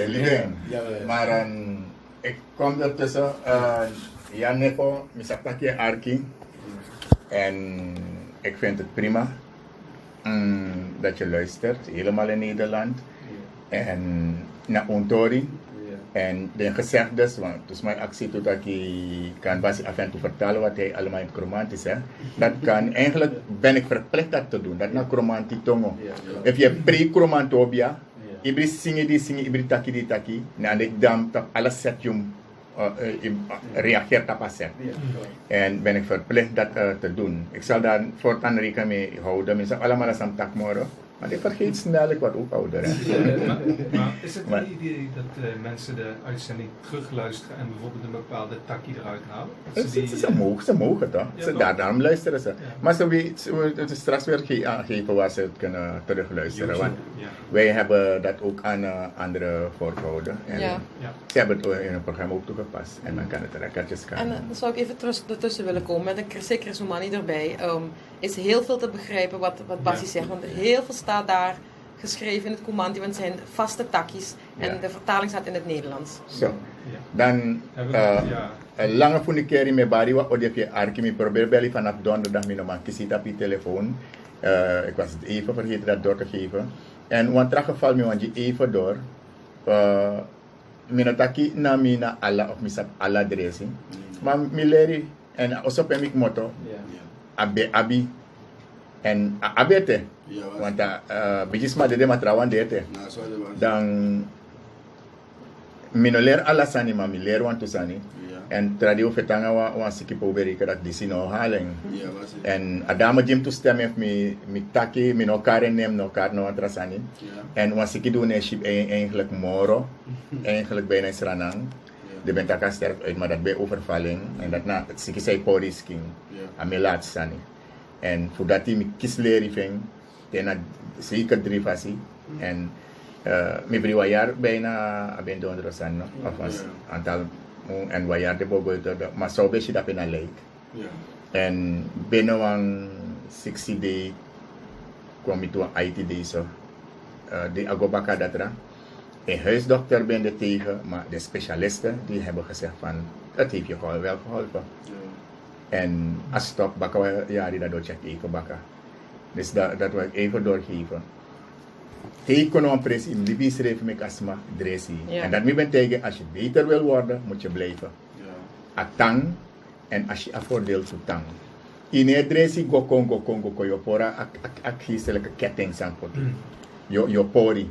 Speaker 2: liegen.
Speaker 4: Ja.
Speaker 2: Maar ik kwam er tussen Jan Neko, misapaki Arki. En ik vind het prima dat je luistert, helemaal in Nederland. En naar Ontori. En de gezegdes, want dus mijn actie tot dat ik kan basi af en toe vertellen wat hij allemaal in Kromanti zegt. Dat kan, eigenlijk ben ik verplicht dat te doen, dat naar Kromanti tongo. If je pre-Kromantobia, ibri singi di singi, ibri taki di taki, na ik dan alles zet je reageert op zet. En ben ik verplicht dat te doen. Ik zal daar voortaan rekening mee houden, mensen allemaal als een tak moro. Maar die vergeet snel, ik word ook ouder. Hè.
Speaker 1: Maar is het
Speaker 2: Maar-
Speaker 1: een idee dat mensen de uitzending terugluisteren en bijvoorbeeld een bepaalde takkie eruit halen? Dat ze die-
Speaker 2: Ze mogen toch?
Speaker 1: Ja,
Speaker 2: Ze,
Speaker 1: toch?
Speaker 2: daarom luisteren ze.
Speaker 1: Ja.
Speaker 2: Maar ze straks weer aangeven waar ze het kunnen terugluisteren.
Speaker 1: YouTube,
Speaker 2: Want
Speaker 1: ja.
Speaker 2: wij hebben dat ook aan anderen voorgehouden. En
Speaker 5: Ja.
Speaker 1: Ja.
Speaker 2: ze hebben het in het programma ook toegepast. En dan kan het recordjes gaan.
Speaker 5: En dan zou ik even ertussen willen komen, met een zeker Soumani erbij. Is heel veel te begrijpen wat Bassie
Speaker 1: Ja.
Speaker 5: zegt, want heel veel staat daar geschreven in het Kumanti, want het zijn vaste takjes en
Speaker 2: Ja.
Speaker 5: de vertaling staat in het Nederlands.
Speaker 2: Zo.
Speaker 1: Ja.
Speaker 2: Dan
Speaker 1: Hebben we ja.
Speaker 2: lange van de keer met Bari wat odefje arki mi probeer bellen vanaf donderdag mi normaal kisit op je telefoon. Ik was het even vergeten dat door te geven. En want er geval mi want je even door. Minotaki na mina alla of misap alla dressing. Maar mi leri en also pe mi motto abi en abete. Want bijis ma de matrawan dete. Dan minoler alla sani ma mi ler want to sani. En tradio fetanga wa siki poberi dat disi no halen. En adama jim to stem heeft mi taki mi no karen nem no kar no antrasani. En wa siki doen een ship eigenlijk moro. Eigenlijk bijna sranang. De bentaka sterft uit, maar dat bij overvalling. En dat na siki say porisking. Aan mi laat sani. En voordat hij mi kisleri ving. Tena zeker 3 fasi. En mi briwa jaar bijna aben dondro san no. Of was aantal en waar jaar de bogo maar zo beetje dat in een lake. En binnen een 60 day kwam ik toe een IT day zo. De agobaka datra. Een huisdokter ben er tegen, maar de specialisten die hebben gezegd van het heeft je gewoon wel geholpen. En als stop bakken we jaren dat check even bakken. Dus dat wil ik even doorgeven. Hij kon een pres in Libië schrijven met astma, dressie.
Speaker 5: Ja.
Speaker 2: En dat moet betekenen, als je beter wil worden, moet je blijven. Atang, en als je voordeel to tang. In het dressie, go kongo, je pora, ak gistelijke ketting zijn poten. Je pori.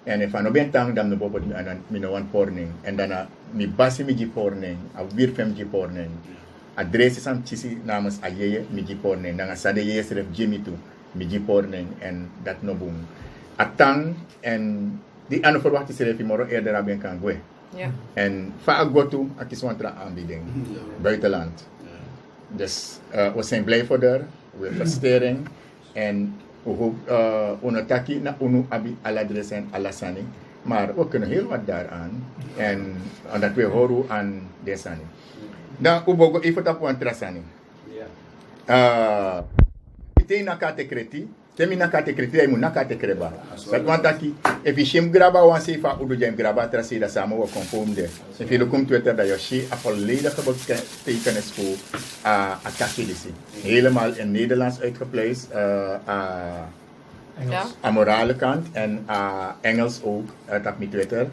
Speaker 2: En van op een tang, dan bijvoorbeeld met een porning. En dan mi basi mi porning, a wirfem ji porning. Adres is aan chisi namens a yeye mi porning. Dan sa de yeye schrijf Jimmy toe, mi porning. En dat no boom. Atang en die aan verwachte schrijf je morgen eerder aan kan gaan.
Speaker 5: Ja.
Speaker 2: En vaak go toe, ik is een aanbieding. Buitenland. Dus we zijn blij voor haar. We presteren. En we onataki na unu abi aladres en alasani. Maar we kunnen heel wat daaraan. En dat we horen aan desani. Dan we even op een trasani. Meteen na kate kreti. Temi na kate kreti ay mo na kate kreba. Dat want aki if je shim graba wan se fa udu jam graba trasi da samen we conform de. If je lokum Twitter dat je shi a volledige betekenis voor ataki disi. Helemaal in Nederlands uitgepleist.
Speaker 1: Engels.
Speaker 5: Ja.
Speaker 2: Aan morale kant en Engels ook op mijn Twitter.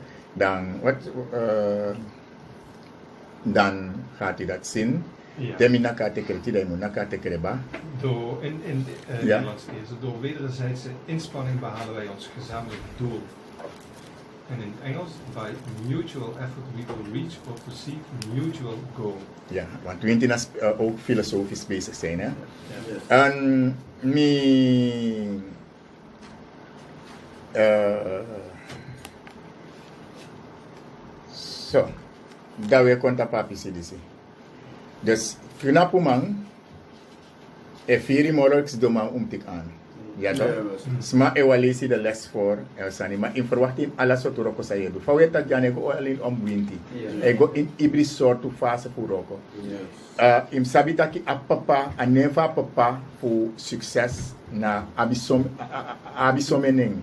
Speaker 2: Dan gaat hij dat zien.
Speaker 1: Ja.
Speaker 2: Temi na kate kreti da mo na kate kreba.
Speaker 1: Door, in
Speaker 2: Ja.
Speaker 1: Nederlands eerst, door wederzijdse inspanning behalen wij ons gezamenlijk doel. En in het Engels, by mutual effort we will reach or perceive mutual goal.
Speaker 2: Ja, want we moeten ook filosofisch bezig zijn. Hè? En zo, dat we conta papi CDC. Dus, knapu man, vier morgens doen tik aan. Ja toch? Sma ewalisi de les voor Elsani, maar in verwachting alles wat Roko sa yedu. Fawet dat jane go alleen om winti. Ego in ibri soortu fase voor Roko. Im sabitaki a papa, a neva papa voor succes na abisomening.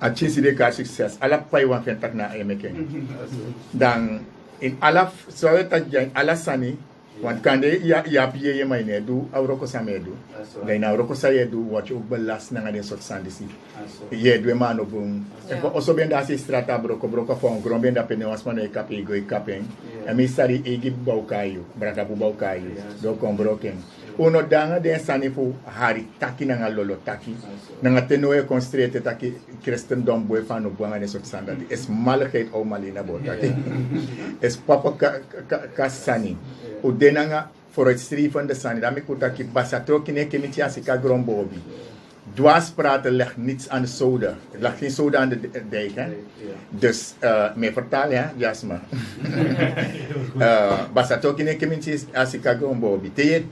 Speaker 2: A chisi de ka succes. Ala pai wan fentak na emeken. Dan in ala soortu dat jane ala sani. Want kande ya piye ye maine du auroko samedu. Dai na auroko sayedu wat je ook belast na ngade soort sandisi. Ye dwe mano boom. En ko oso benda si strata broko fon gron benda pene wasmano e kape go e kapen. En mi sari egi baukayu, brada bu baukayu. Do kon broken. Uno danga den sani fu hari taki na lolo taki. Na teno e constrete taki Christendom boy fano buanga de soort sandati. Es malheid o malina botaki. Es papa ka sani. O denanga voor het streven de sani. Daarmee kuta ki basatro kine kemiti asika grombobi. dwars praten legt niets aan de soda. Het legt geen soda aan de dijk. Hè? Dus, mee vertalen, hè, Jasma. Basta toki ne keminti asikago mbobi. Teye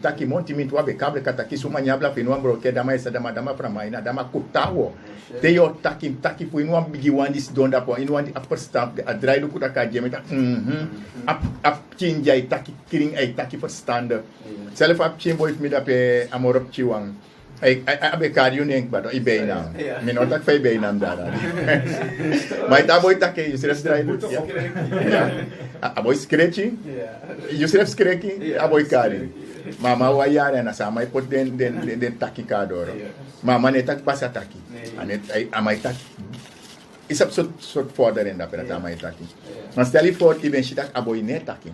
Speaker 2: taki monti mintu wabe kable kataki suma nyabla fi nuambro ke dama isa dama framaina dama kutawo. Teyo taki fu inu ambigi wandis donda po inu wandi upper stop a dry do kutaka jemeta. Ap chinja taki kiring ay taki verstande. Zelf ap chimbo if mi dape amorop chiwang. Abe karyo neng ba do ibay na. Minotak fa ibay nam dara. May taboy take you seref dry do. Aboy scratching. You seref scratching aboy kari. Mama wayare na sa may pot den taki kadoro. Mama ne tak pasa taki. Anet ay amay taki. Isap sort further in da pera amay taki. Mas tali for even shitak aboy ne taki.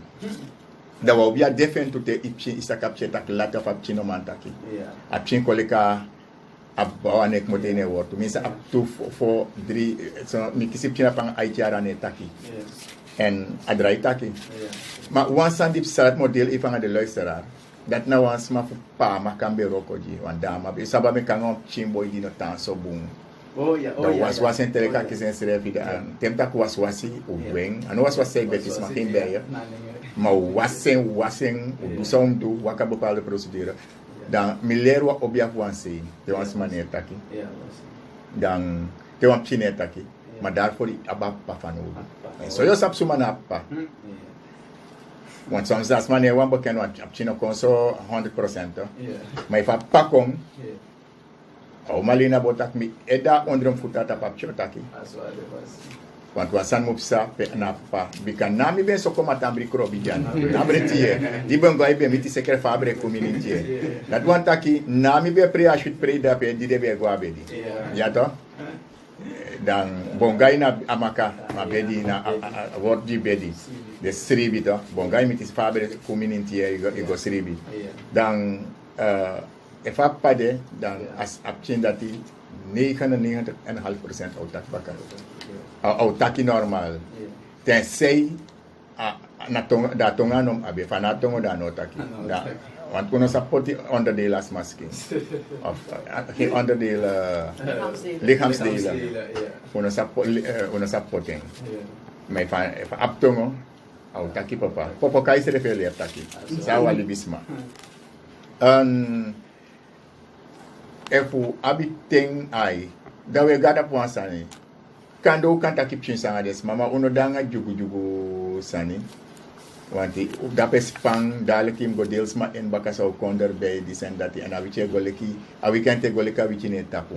Speaker 2: Da wa bia defen to te ipchi isa kapche tak lata fa pchi no man taki. Apchi koleka abawa nek motene wortu. Minsa up to 4 3 so mi kisip china pang aitiara ne taki. En adrai taki. Ma wan sandip salat model ifanga de luisteraar. Dat na wan sma pa ma kambe rokoji wan dama. Isaba me kangon chimboy di no tan so boom. Was en teleka kisen servi aan. Temta waswasi uweng. Ano waswasi betis ma geen beya. Maar wassen, dus om doen, wat kan bepaalde procedure. Dan milero op je afwansen, je was manier taki. Dan te want chine taki, maar daarvoor die abapa van over. Zo je sap suma na apa. Want soms als manier wan beken wat chine kon zo 100%. Maar if pakong, o malina botak mi eda ondrom futata pap taki. Want wasan mupsa pe napa bikan nami ben so koma tambri krobijan nabre tie di ben vai be miti sekre fabre community dat wan taki nami be pre ashit pre da pe di de be go abedi ya to dan bongai na amaka mabedi na word di bedi de sribi to bongai miti fabre community go sribi dan e fa pade dan as apchin dati 99.5% autak bakar autaki normal. Tensei da tonga nom abe fanatongo da notaki. Da want kuno sapoti onder de las maski. Of onder de lichaamsdelen. Kuno sapoteng. Mai fa aptongo autaki papa. Popo kai se refere ataki. Sawa libisma. Efu abiteng ai dawe gada puansani. Kando kanta kipchin sanga des mama uno danga jugu sani wanti dape spang dalekim go deals ma en bakasa o konder be disendati ana wiche goleki a weekend goleka wichine tapu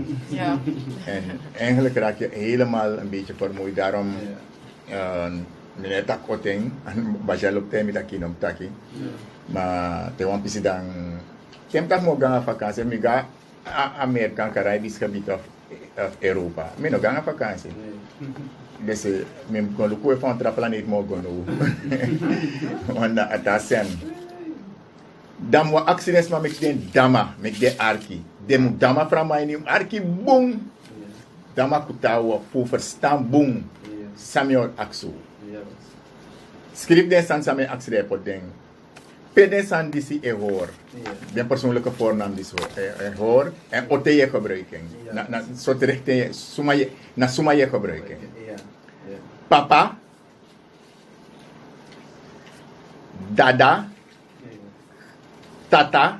Speaker 2: en eigenlijk raak je helemaal een beetje vermoeid daarom meneer takoteng en bajalop te mit akinom taki ma te wan pisi dan kemtak mo ganga vakansie mi ga Amerika Caribisch gebied of Europa. Men no ganga vakansie. Dus men kon luku van tra planeet mo gono. Wanda atasen. Dam wa accidents ma mek den dama, mek de arki. Dem dama from my name arki boom. Dama kutawa fu verstaan boom. Samuel Aksu. Skrif den san Samuel Aksu report den. Peden san disi hoor. Den persoonlijke voornaam die hoor en OTE gebruiken. Na zo terecht sumaye gebruiken. Papa, dada, tata.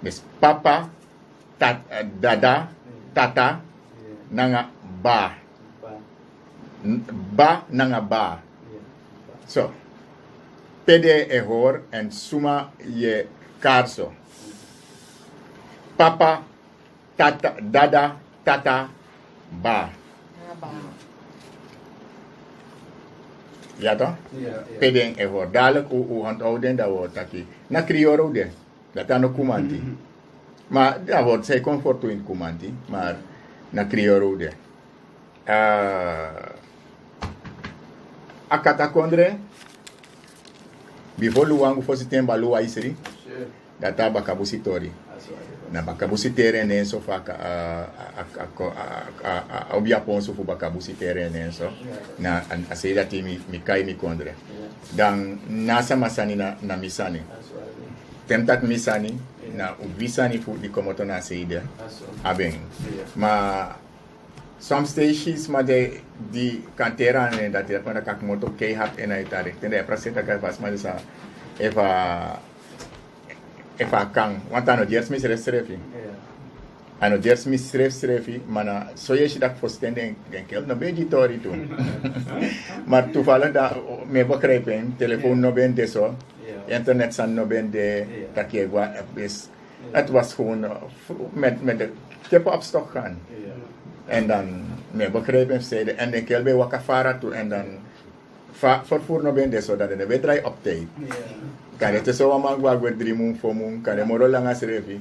Speaker 2: Dus papa, dada, tata, nanga ba. Ba nanga ba. So, pede hoor en suma ye karso. Papa, tata, dada, tata, ba. Ja toch? Pede hoor. Dadelijk u onthouden dat woord taki. Na krioro de. Dat aan de kumanti. Maar dat woord zij comfort in kumanti. Maar na krioro de. Akata kondre before luwangu fosi temba luwa isri data bakabusitori na bakabusitere nenso faka obia ponso fu bakabusitere nenso na asida timi mikai mi kondre dan nasa masani na misani temtat misani, na ubisani fu di komoto na seide, abeng. Maar soms stations maar die kantera en dat je van de kakmoto keihard en uit daar richting de prasita kan pas maar sa eva kang want dan het eerst misref strefi en het eerst misref strefi maar zo je dat verstende en kel no beetje tori toen maar toevallig dat me begrijpen telefoon no ben de zo internet san no ben de dat je wat is het was gewoon met de tip op stok gaan. En dan, me begrijpen zeiden, en dan kel bij wakafara toe, en dan vervoer nog ben zo dat de wedstrijd op tijd. Kan het zo allemaal wat we 3 maanden voor maanden, kan je moro lang als revi.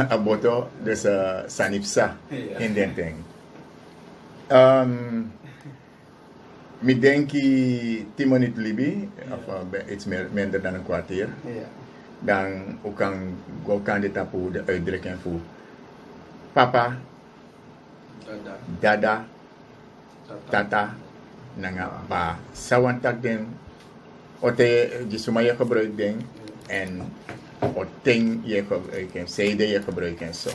Speaker 2: Aboto, dus sanipsa in den ding. Mi denki 10 minuten libi, of iets minder dan een kwartier. Dan ook kan dit tapu de uitdrukking voor papa, dada, tata, nanga ba. Sawantak den, ote die suma je gebruikt den, en oteng je gebruiken, zijde je gebruiken zo.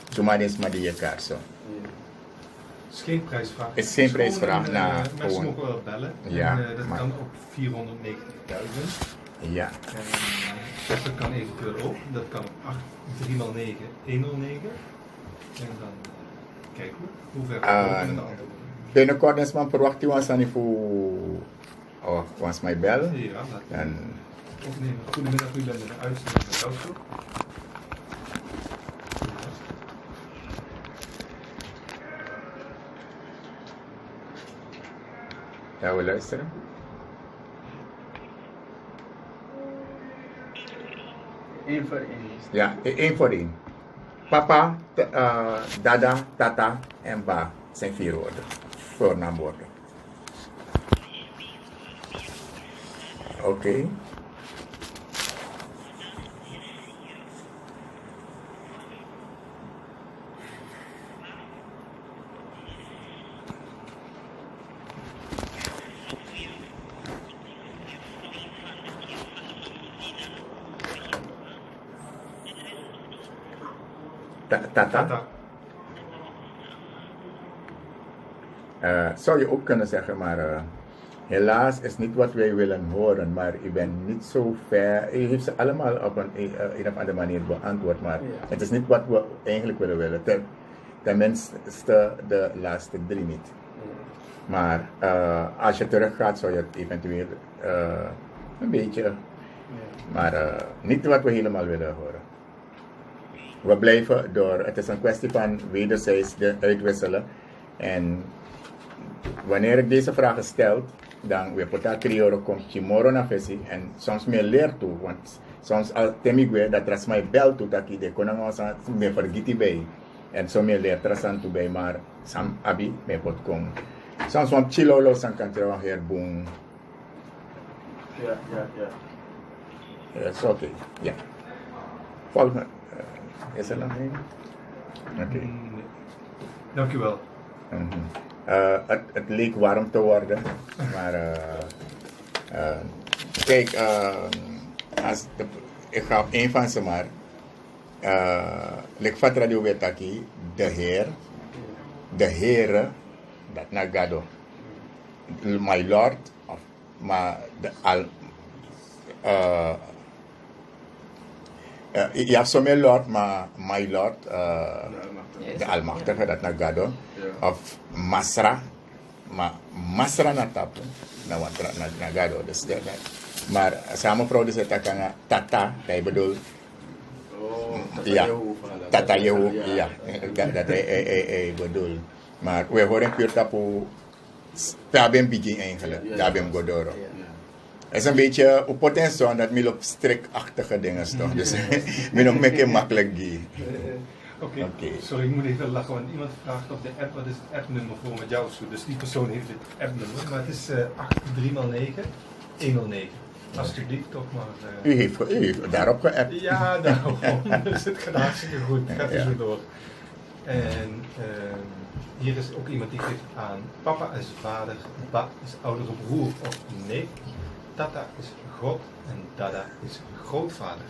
Speaker 2: Suma den sma die je kaart zo.
Speaker 1: Het is geen prijsvraag.
Speaker 2: Het is geen prijsvraag.
Speaker 1: Mensen mogen wel bellen.
Speaker 2: Ja,
Speaker 1: en, dat kan op 490.000.
Speaker 2: Ja.
Speaker 1: Dat kan eventueel ook. Dat kan op 3x9 109. En dan kijken we hoe ver we komen met de antwoorden.
Speaker 2: Binnenkort is mijn verwachting was aan voor was mijn bel.
Speaker 1: Ja, en opnemen. Goedemiddag, u bent in de uitzending met Jousu.
Speaker 2: Ja, we luisteren.
Speaker 4: Eén voor één.
Speaker 2: Ja, 1 voor 1. Papa, dada, tata en ba zijn 4 woorden. Voornaamwoorden. Oké. Tata. Zou je ook kunnen zeggen, maar helaas is niet wat wij willen horen, maar u bent niet zo ver. U heeft ze allemaal op een of andere manier beantwoord, maar het is niet wat we eigenlijk willen. Tenminste de laatste 3 niet. Maar als je teruggaat, zou je het eventueel een beetje, maar niet wat we helemaal willen horen. We blijven door, het is een kwestie van wederzijds uitwisselen. En wanneer ik deze vragen stel, dan we pota crioro komt tomorrow na fesi en soms meer leer toe, want soms al temigwe dat ras mij bel toe dat ik de konang was me vergiti bij en zo meer leer trasan toe bij maar sam abi me pot kon. Soms van chilolo san kan trouwen herboom.
Speaker 4: Ja.
Speaker 2: Ja, is oké. Ja. Volgende. Is er nog een? Oké.
Speaker 1: Nee. Dank u wel.
Speaker 2: Het leek warm te worden, maar kijk, ik ga op een van ze maar. Ik vat radio wetaki, de Heer, dat nagado, my Lord, of maar de ja, zo mijn Lord, maar my Lord, de Almachtige, dat nagado, of Masra, maar Masra na tapu, na nagado, dus dat. Maar samen vrouw dus het kan tata, dat bedoel, ja, tata Jehu, ja, dat hij bedoel. Maar we horen puur tapu, daar ben begin eigenlijk, daar ben godoro. Het is een beetje op potentie dat men op strikachtige dingen is toch, dus men ook een makkelijk gaan.
Speaker 1: Oké. Sorry, ik moet even lachen, want iemand vraagt op de app, wat is het appnummer voor met jou? Dus die persoon heeft het appnummer, maar het is 83x9 109. Alsjeblieft toch maar.
Speaker 2: U heeft daarop geappt.
Speaker 1: Ja, daarom. Dus het gaat hartstikke goed, het gaat zo door. En hier is ook iemand die geeft aan, papa is vader, ba is oudere broer of neef. tata is God en dada is grootvader.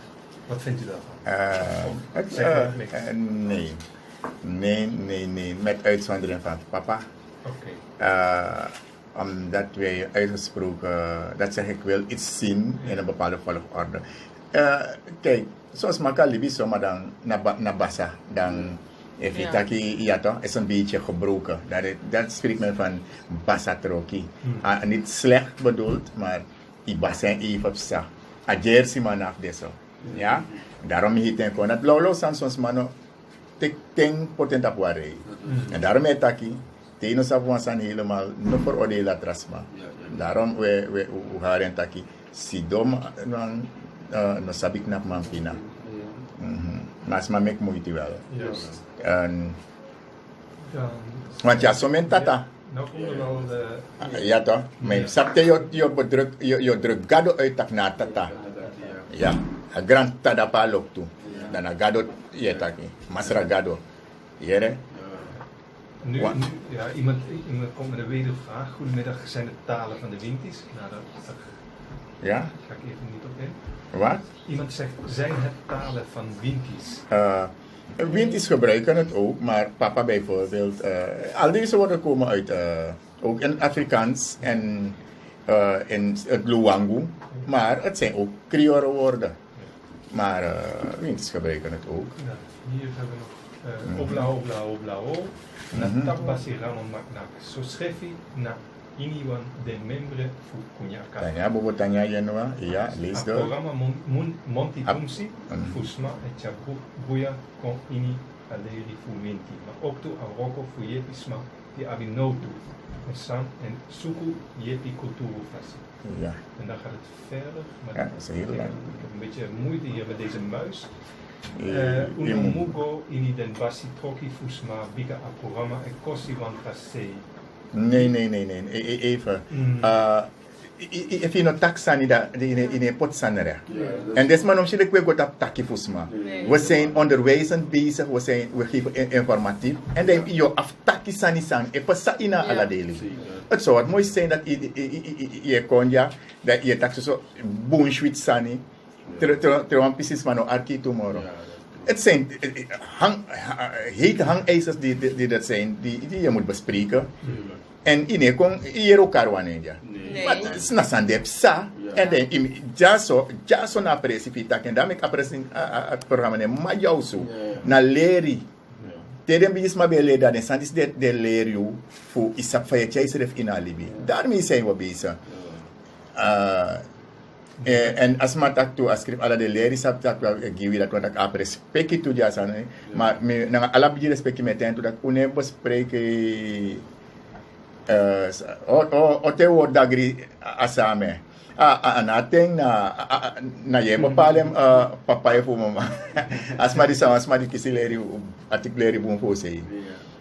Speaker 1: Wat vindt u daarvan?
Speaker 2: Nee. Met uitzondering van papa.
Speaker 1: Oké.
Speaker 2: Omdat wij uitgesproken, dat zeg ik wil iets zien in een bepaalde volgorde. Kijk, zoals Makalibi zomaar dan naar Bassa, dan heeft je taki, ja toch, is een beetje gebroken. Dat spreekt men van Bassa Troki. Niet slecht bedoeld, maar die Bassa even op sa. Ajer si man af deso. Ja, daarom heet ik gewoon dat Lolo Sansons mano ten potent op waarde. En daarom heet taki. Teno sapuan san helemaal no veroordelen trasma. Daarom we haren taki si dom no sabi knap man pina. Mas ma mek moeite wel.
Speaker 1: Juist.
Speaker 2: Want ja, zo men tata.
Speaker 1: Nou komt er wel de...
Speaker 2: Ja toch? Maar sapte je druk gado uit tak na tata. Ja, a grand tada pa lok toe. Dan a gado je taki. Masra gado. Jere?
Speaker 1: Nu, ja, iemand komt met een wedervraag. Goedemiddag, zijn de talen van de Winties? Nou, daar ga ik even niet op in.
Speaker 2: Wat?
Speaker 1: Iemand zegt, zijn het talen van Winties?
Speaker 2: Winties gebruiken het ook, maar papa bijvoorbeeld. Al deze woorden komen uit, ook in het Afrikaans en in het Luangu. Maar het zijn ook Creole woorden. Maar Winties gebruiken het ook.
Speaker 1: Ja, hier hebben we nog oblao. Na tabasi ramon maknak. So schrefi na iniwan den membre fu kunyaka.
Speaker 2: Tanya, bobo tanya janua. Ja, lees door.
Speaker 1: Programa Monti Tumsi, Fusma en Chabu Buya kon ini aleri fu Winti. Maar ook toe Aroko fu Yepisma die Abinotu. En San en Suku Yepi Kulturu Fasi.
Speaker 2: Ja.
Speaker 1: En dan gaat het verder. Maar
Speaker 2: ja, dat is heel lang.
Speaker 1: Ik heb een beetje moeite hier met deze muis. Unomugo ini den basi troki fusma biga a programma en kosi wan kasei.
Speaker 2: Nee. Even. If je nog taxan in een potsanere. En desman om je ook op taki fusma. We zijn onderwijzend bezig, we geven informatief. En dan je aftaki sani sang, e passa ina ala deli. Het zou het mooi zijn dat je kon ja, dat je taxi zo boonschwit sani. Terwijl precies maar nog arki tomorrow. Het zijn hete hangijzers die dat zijn, die je moet bespreken. En in kon hier ook karwanen ja. Maar het is nasandep sa. En dan jaso na presifita en daarmee apresen het programma ne ma jousu na leri. Teden bijis ma bele dat en santis de leri fu isap fayetja isref in alibi. Daarmee zijn we bezig. En als man tak toe ascript ala de leri sap tak giwi dat want ik respect toe ja san maar me na ala bi respect met en toe dat une bespreken o te wo dagri asame nating na yebo palem papay fu mama asmadi kisileri artikleri bun fo sei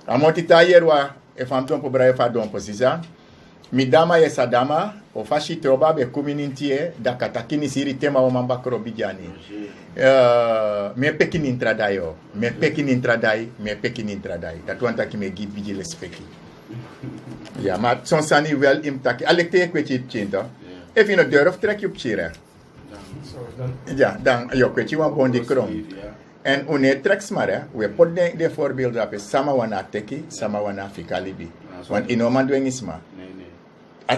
Speaker 2: amoti tayerwa e famton po brae fa don posisa mi dama ye sadama o fashi troba be community da katakini siri tema o mamba krobijani me pekin intradayo me pekin intradai dat wanta ki me give vigile speki ja maar son sani wel imtaki alekte kwetji chinta if you no durf trek je op chira ja dan yo kwetji wan bondi krom en une treks maar we pot de voorbeeld op sama wana teki sama wana fikalibi want inoman doengisma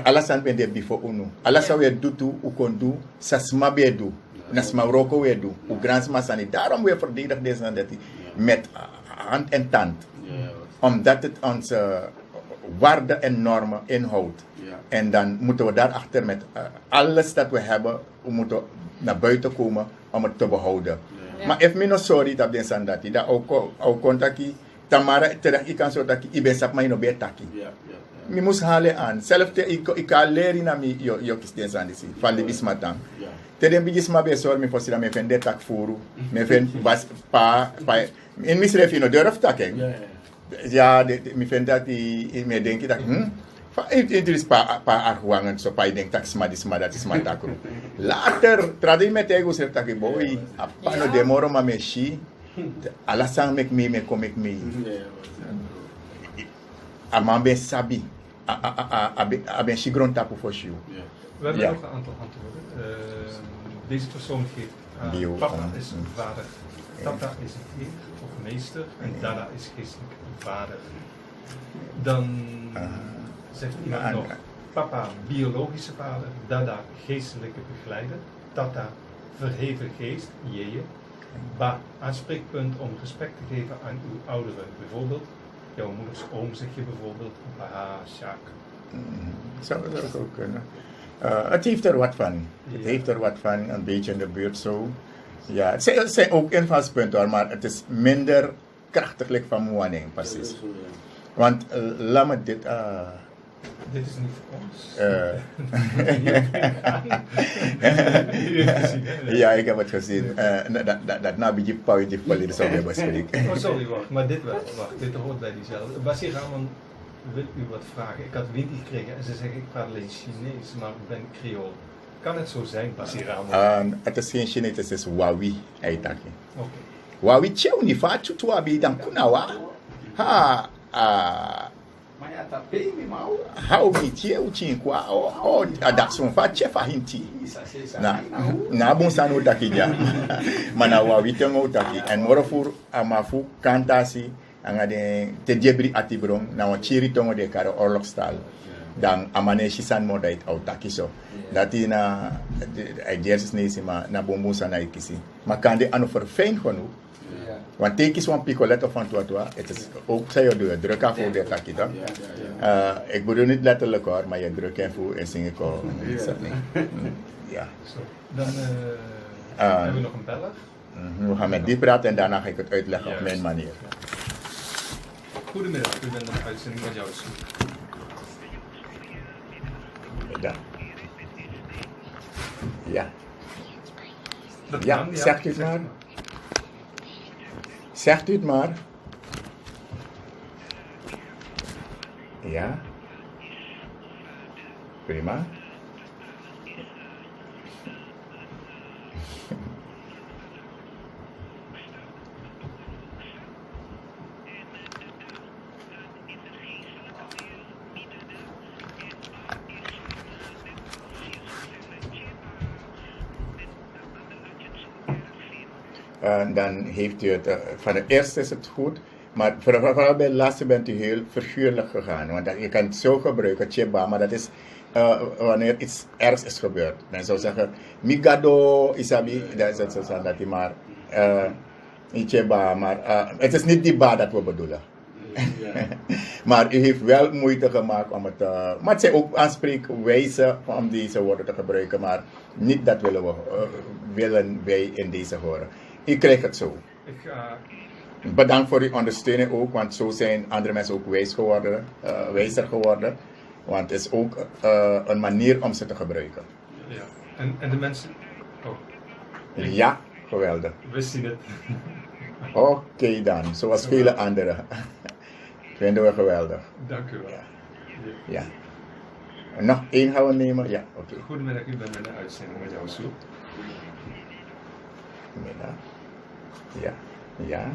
Speaker 2: alasan pende before unu alasa we do tu u kon do sasma bedu nasma roko we do u gransma sani daarom we verdedig deze dat met hand en tand omdat het onze waarden en normen inhoudt. En dan moeten we daarachter met alles dat we hebben, we moeten naar buiten komen om het te behouden. Maar if me no sorry dat den sandati dat ook contacti tamara terak ikan so dat ik ben sap mai no betaki. Mi mus hale aan. Zelfde ik leri na mi yo kis den sandisi. Falli bismatang. Teden bigisma be sor mi posira me fende tak furu. Me fen bas pa in misref no durf taken. Ja, mi vind dat die me denken dat het is pa arhuangan so pa denk tak sma dat is matakro. Later tradi me tego ser tak boy apano demoro ma meshi alasang mek me komek me. Amambe sabi aben shigron tapu for you.
Speaker 1: We hebben
Speaker 2: Ja.
Speaker 1: nog een aantal antwoorden. Deze persoon geeft aan
Speaker 2: Bio,
Speaker 1: papa is een
Speaker 2: mm.
Speaker 1: vader, tata is een heer of meester en dada is geestelijk vader. Dan zegt iemand
Speaker 2: maar-
Speaker 1: nog papa biologische vader, dada geestelijke begeleider, tata verheven geest, jeje, ba aanspreekpunt om respect te geven aan uw ouderen, bijvoorbeeld jouw moeders oom zeg je bijvoorbeeld, baha, sjaak.
Speaker 2: Zou dat ook kunnen. Het heeft er wat van. Het
Speaker 1: Ja.
Speaker 2: heeft er wat van, een beetje in de buurt zo. Ja, het zijn ook invalspunten hoor, maar het is minder krachtiglijk van Moaning, precies. Want laat me dit...
Speaker 1: Dit is niet voor ons. U heeft gezien, hè?
Speaker 2: Ja, ik heb het gezien. Dat na beetje pauwtje verleden zou we bespreken.
Speaker 1: Oh, sorry, wacht. Maar dit wel. Wacht, dit hoort bij diezelfde. Basir Rahman wil u wat vragen. Ik had Winti gekregen en ze zeggen ik praat alleen Chinees, maar ik ben Creool. Kan het zo zijn, Basir Rahman?
Speaker 2: Het is geen Chinees, het is Wawi.
Speaker 1: Oké.
Speaker 2: Wawi cheu ni fa chutu abi dan kunawa. Ha,
Speaker 4: Maar ja, dat ben je maar.
Speaker 2: how mi cheu chinkwa. Dat zo'n fa chefa hinti. Na bon sanu takija. Mana Wawi tengo taki. En morofur amafu kantasi. Anga de te jebri atibron. Na wan chiri tongo de karo oorlogstaal. Dan amane shisan modait au takiso. Dat die na Jersey nesi ma na bombusa na ikisi. Maar kan de ano verfijn genoeg. Want teken is een picoletto van Tuatua. Het is ook, zei je, de druk aan voor de takita. Ik bedoel niet letterlijk hoor, maar je druk aan voor en zing ik al. Ja.
Speaker 1: Zo. Dan hebben we nog een beller.
Speaker 2: We gaan met die praten en daarna ga ik het uitleggen op mijn manier.
Speaker 1: Goedemiddag, u bent een uitzending met jou.
Speaker 2: Ja. Ja.
Speaker 1: Dat
Speaker 2: Ja,
Speaker 1: kan,
Speaker 2: zegt u het maar. Zegt u het maar. Ja. Prima. Dan heeft u het, van het eerste is het goed, maar vooral bij het laatste bent u heel figuurlijk gegaan. Want je kan het zo gebruiken, cheba, maar dat is wanneer iets ergs is gebeurd. Men zou zeggen, migado isabi, dat is het zo dat hij maar, cheba, maar het is niet die ba dat we bedoelen. Maar u heeft wel moeite gemaakt om het, maar het zijn ook aanspreekwijzen om deze woorden te gebruiken, maar niet dat willen wij in deze horen. U krijgt het zo.
Speaker 1: Ik ga...
Speaker 2: Bedankt voor uw ondersteuning ook, want zo zijn andere mensen ook wijzer geworden. Want het is ook een manier om ze te gebruiken.
Speaker 1: Ja. En de mensen... Oh,
Speaker 2: Ja, geweldig.
Speaker 1: we zien het.
Speaker 2: Oké dan, zoals vele anderen. Vinden we geweldig.
Speaker 1: Dank u wel.
Speaker 2: Ja. Nog één gaan we nemen? Ja, oké.
Speaker 1: Goedemiddag, u bent in de uitzending met jou, Soep.
Speaker 2: Goedemiddag. Ja, ja.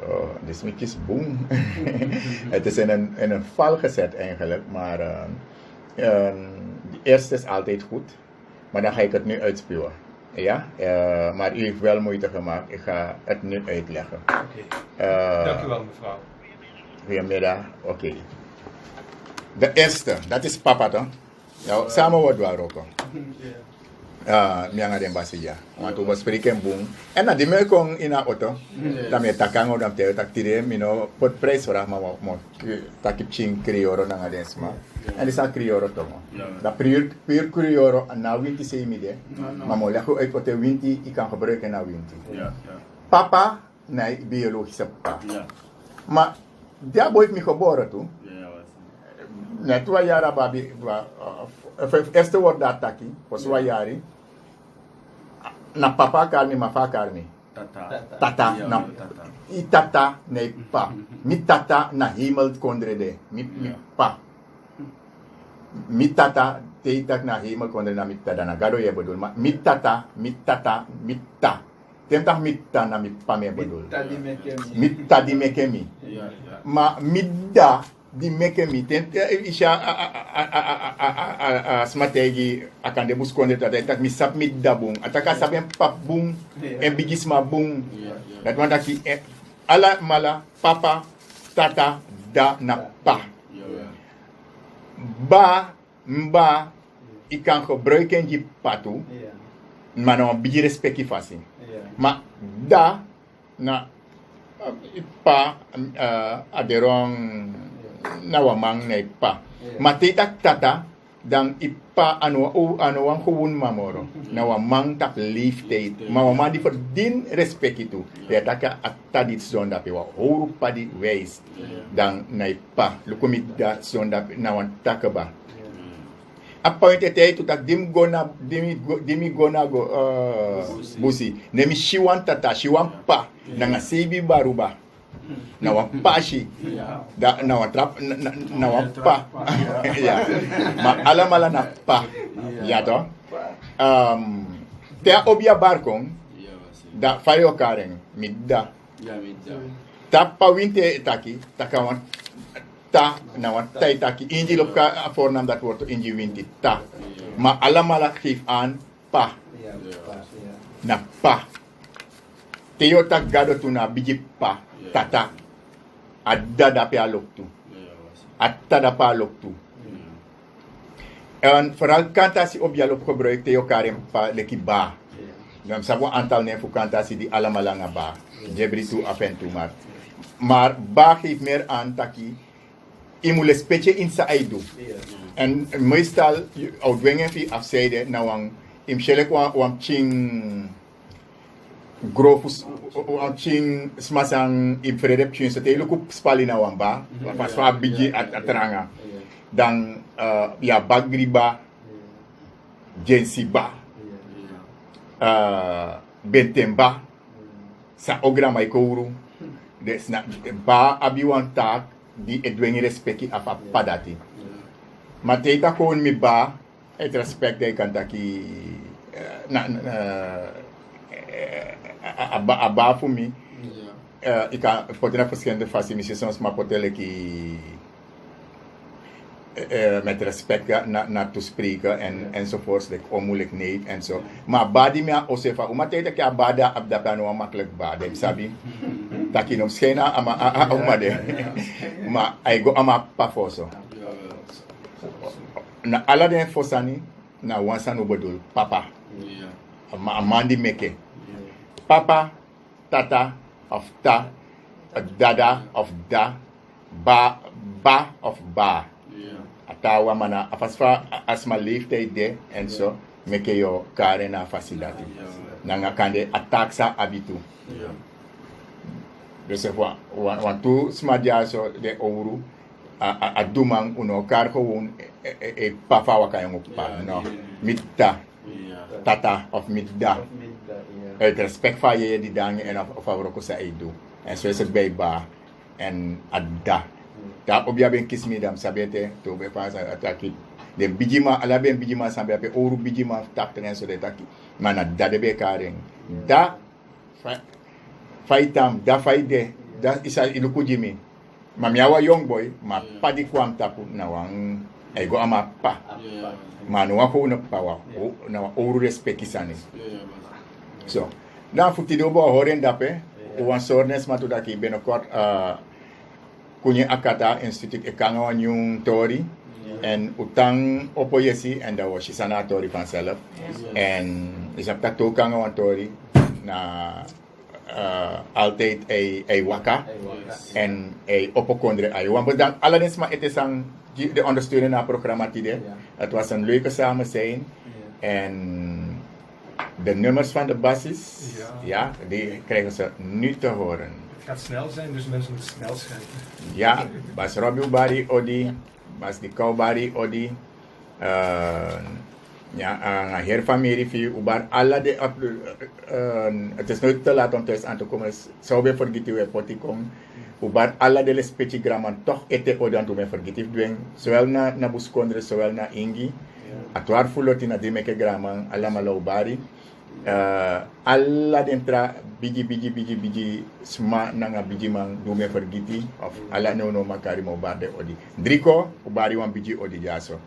Speaker 2: Zo, dit is een beetje boem. Het is in een val gezet eigenlijk, maar de eerste is altijd goed. Maar dan ga ik het nu uitspuwen. Ja, maar u heeft wel moeite gemaakt. Ik ga het nu uitleggen.
Speaker 1: Oké. Dank u wel, mevrouw.
Speaker 2: Goedemiddag, oké. De eerste, dat is papa toch? Ja, samen wordt we ook. Mianga den Basia. Want we spreken boom. En dan die me kon in een auto. Dan me takango dan te tak tire mino pot prijs vraag maar mo takip ching krioro na ngaden sma. En die sa krioro toch. Dat puur krioro na winti se mide. Maar mo lego uit wat de winti ik kan gebruiken na winti. Papa, nee, biologische papa. Maar daar boy me geboren toen. Net 2 jaar babi eerste woord dat taki, voor 2 jaar. Na papa karmi, ma fa karmi. Tata, na i tata nee pa. Mi tata na hemel kondrede, mi pa. Mi tata te tak na hemel kondrede na mi tata na gado je bedoel, maar mi tata, mi ta. Tentak mitta na mi pame bedul.
Speaker 4: Tadi mekemi.
Speaker 2: Mitta di mekemi.
Speaker 3: Yeah.
Speaker 2: Ma midda di mekemi isha smategi akan de buskonde tata tak misap midda bung ataka saben pap bung bigisma bung dat wanda ki ala mala papa tata da na pa ba mba ikan gebruiken ji patu
Speaker 4: Iya.
Speaker 2: mano biji respecti fasi
Speaker 4: Iya.
Speaker 2: ma da na pa aderong nawamang na ipa.
Speaker 4: Yeah.
Speaker 2: Matitak tata dang ipa ano ang huwun mamoro. Nawamang tak leaf tate. Mawamang di for din respect itu. Kaya taka at tadit zonda pewa. Huru pa di waste. Dang na ipa. Lukumit da zonda nawan taka ba. Appointed ito tak dimi gona go busi. Nemi shiwan tata shiwan pa. Nanga sibi baruba. Nawapashi da nawatrap nawapa ya ma alamala na pa ya to te obia barkong da fayo karen midda tappa winte taki takawan ta nawan tai taki inji lopka fornam dat worto inji winti ta ma alamala khif an pa
Speaker 4: Iya. Pas, iya.
Speaker 2: na pa teyo tak gado tuna biji pa tata adda dape alok tu atta da pa alok tu en vooral kanta si obialop gebruik teyo karem pa leki ba ngam sabo antal ne fu kanta si di alamala nga ba jebri tu afen tu maar ba geeft meer aan taki imule specie insa aidu
Speaker 4: Iya.
Speaker 2: en meestal outwengen fi afzijde na wang imshelek wang ching grofus wang ching smasang imfredep ching sa telo kup spali na wang ba pas fa biji atranga
Speaker 4: Iya.
Speaker 2: dan ya bagri ba jensi ba bentem ba sa ogra mai kouru des na ba abiwan tak di edwengi respecti afa padati mateta kon mi ba et respect de kantaki aba fu mi ika potena verschillende fascinaties maar potele ki met respect naar te spreken enzovoorts, like onmoeilijk nee en zo. Maar badi me osefa, umatete ke abada abda no makkelijk badi, sabi? Taki nom schena ama umade. Maar ay go ama pafoso. Na ala den fosani na wansa no bodol papa. Ma amandi meke. Papa, tata of ta, dada of da, ba of ba. Atawa mana afasfa asma leeftijd de en zo meke yo kare na faciliteit. Nanga kande ataksa abitu. Dus want tu smadia so de ouro a dumang uno kar gewoon e papa wa kayo pa no mitta tata of midda. Het respect van je die dangen en of ko sa edu. En zo is het bij ba en adda. Da obia ben kismi dam sabete to be pas ataki de bijima ala ben bijima sambe pe oru bijima tak ten so de taki mana da de be karen da faitam da faide da isa iluku jimi mamiawa young boy ma padi kwam tapu na wang ego ama pa manu ako na pawa na oru respectisani so dan futi do bo horen dape wan sornes matudaki benokot kunye akata institute ekangawan yung tori en utang opoyesi en da was sana tori vanzelf en isapta to kangawan tori na altijd ay waka en ay opokondre ay want dan allerdings maar het is aan de ondersteunen na programma tide het was een leuke samen zijn en de nummers van de basis ja die krijgen ze nu te horen.
Speaker 1: Het gaat snel zijn, dus mensen moeten snel schrijven.
Speaker 2: Ja, Bas Robbie Bari Odi, Bas de Bari Odi, ja, een heer familie via Ubar, alle de het is nooit te laat om thuis aan te komen, zou we vergeten we potikom, Ubar, alle de specie graman toch ete odan to me vergeten doen, zowel na Buskondre, zowel na Ingi, atuar fuloti na dimeke graman, alle malo Bari, alla dentra biji sma nanga biji man dume vergiti of alla no makari mo barde odi driko ubari wan biji odi jaso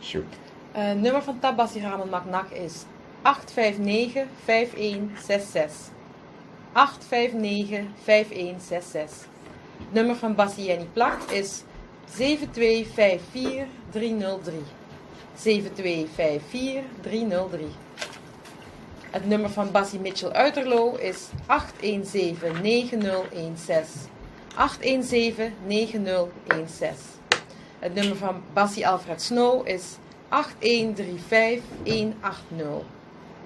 Speaker 2: shoot
Speaker 5: Nummer van Tabassi Ramon Maknak is 859-5166. 859-5166. Nummer van Bassi Jenny Plak is 7254303. 7254303. Het nummer van Bassi Mitchell Uiterlo is 8179016. 8179016. Het nummer van Bassi Alfred Snow is 8135180.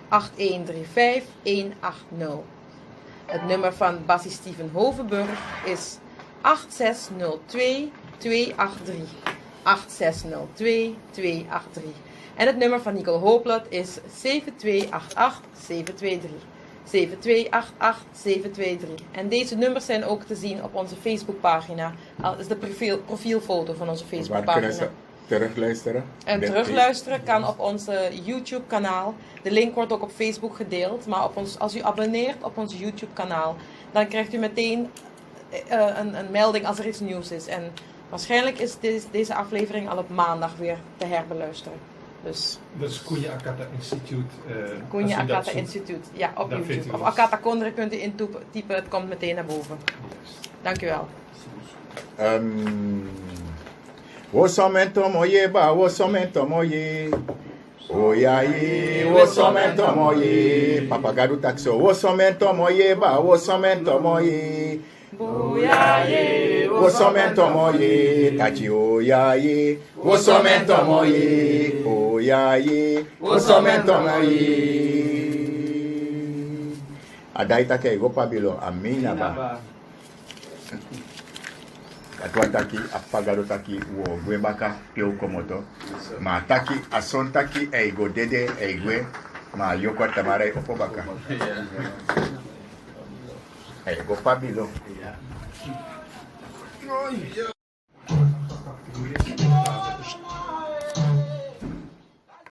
Speaker 5: 8135180. Het nummer van Bassi Steven Hovenburg is 8602283. 8602283. En het nummer van Nicole Hooplet is 7288723. 7288723. En deze nummers zijn ook te zien op onze Facebookpagina. Dat is de profielfoto van onze Facebookpagina.
Speaker 2: Terugluisteren?
Speaker 5: En terugluisteren kan op onze YouTube kanaal. De link wordt ook op Facebook gedeeld. Maar als u abonneert op ons YouTube kanaal, dan krijgt u meteen een melding als er iets nieuws is. En waarschijnlijk is deze aflevering al op maandag weer te herbeluisteren. Dus
Speaker 1: Dat is Kunja Akata Instituut.
Speaker 5: Kunja Akata Instituut, ja, op
Speaker 1: dan vindt
Speaker 5: YouTube.
Speaker 1: u
Speaker 5: Of
Speaker 1: ons.
Speaker 5: Akata Kondre kunt u intypen, het komt meteen naar boven. Dankjewel.
Speaker 2: Wo somento moye ba, wo somento moye. Oyaye, wo somento moye. Papagado taxo, wo somento moye ba, wo somento moye.
Speaker 5: Oyaye,
Speaker 2: Wo somento moye, tachi oyaye. Wo somento moye, oyaye. Wo somento moye. Adaita ke go pabilo, amina ba. Atua taki apagado taki wo gwembaka pio komoto ma taki ason taki eigo dede eigwe ma yoko tamare opobaka eigo pabilo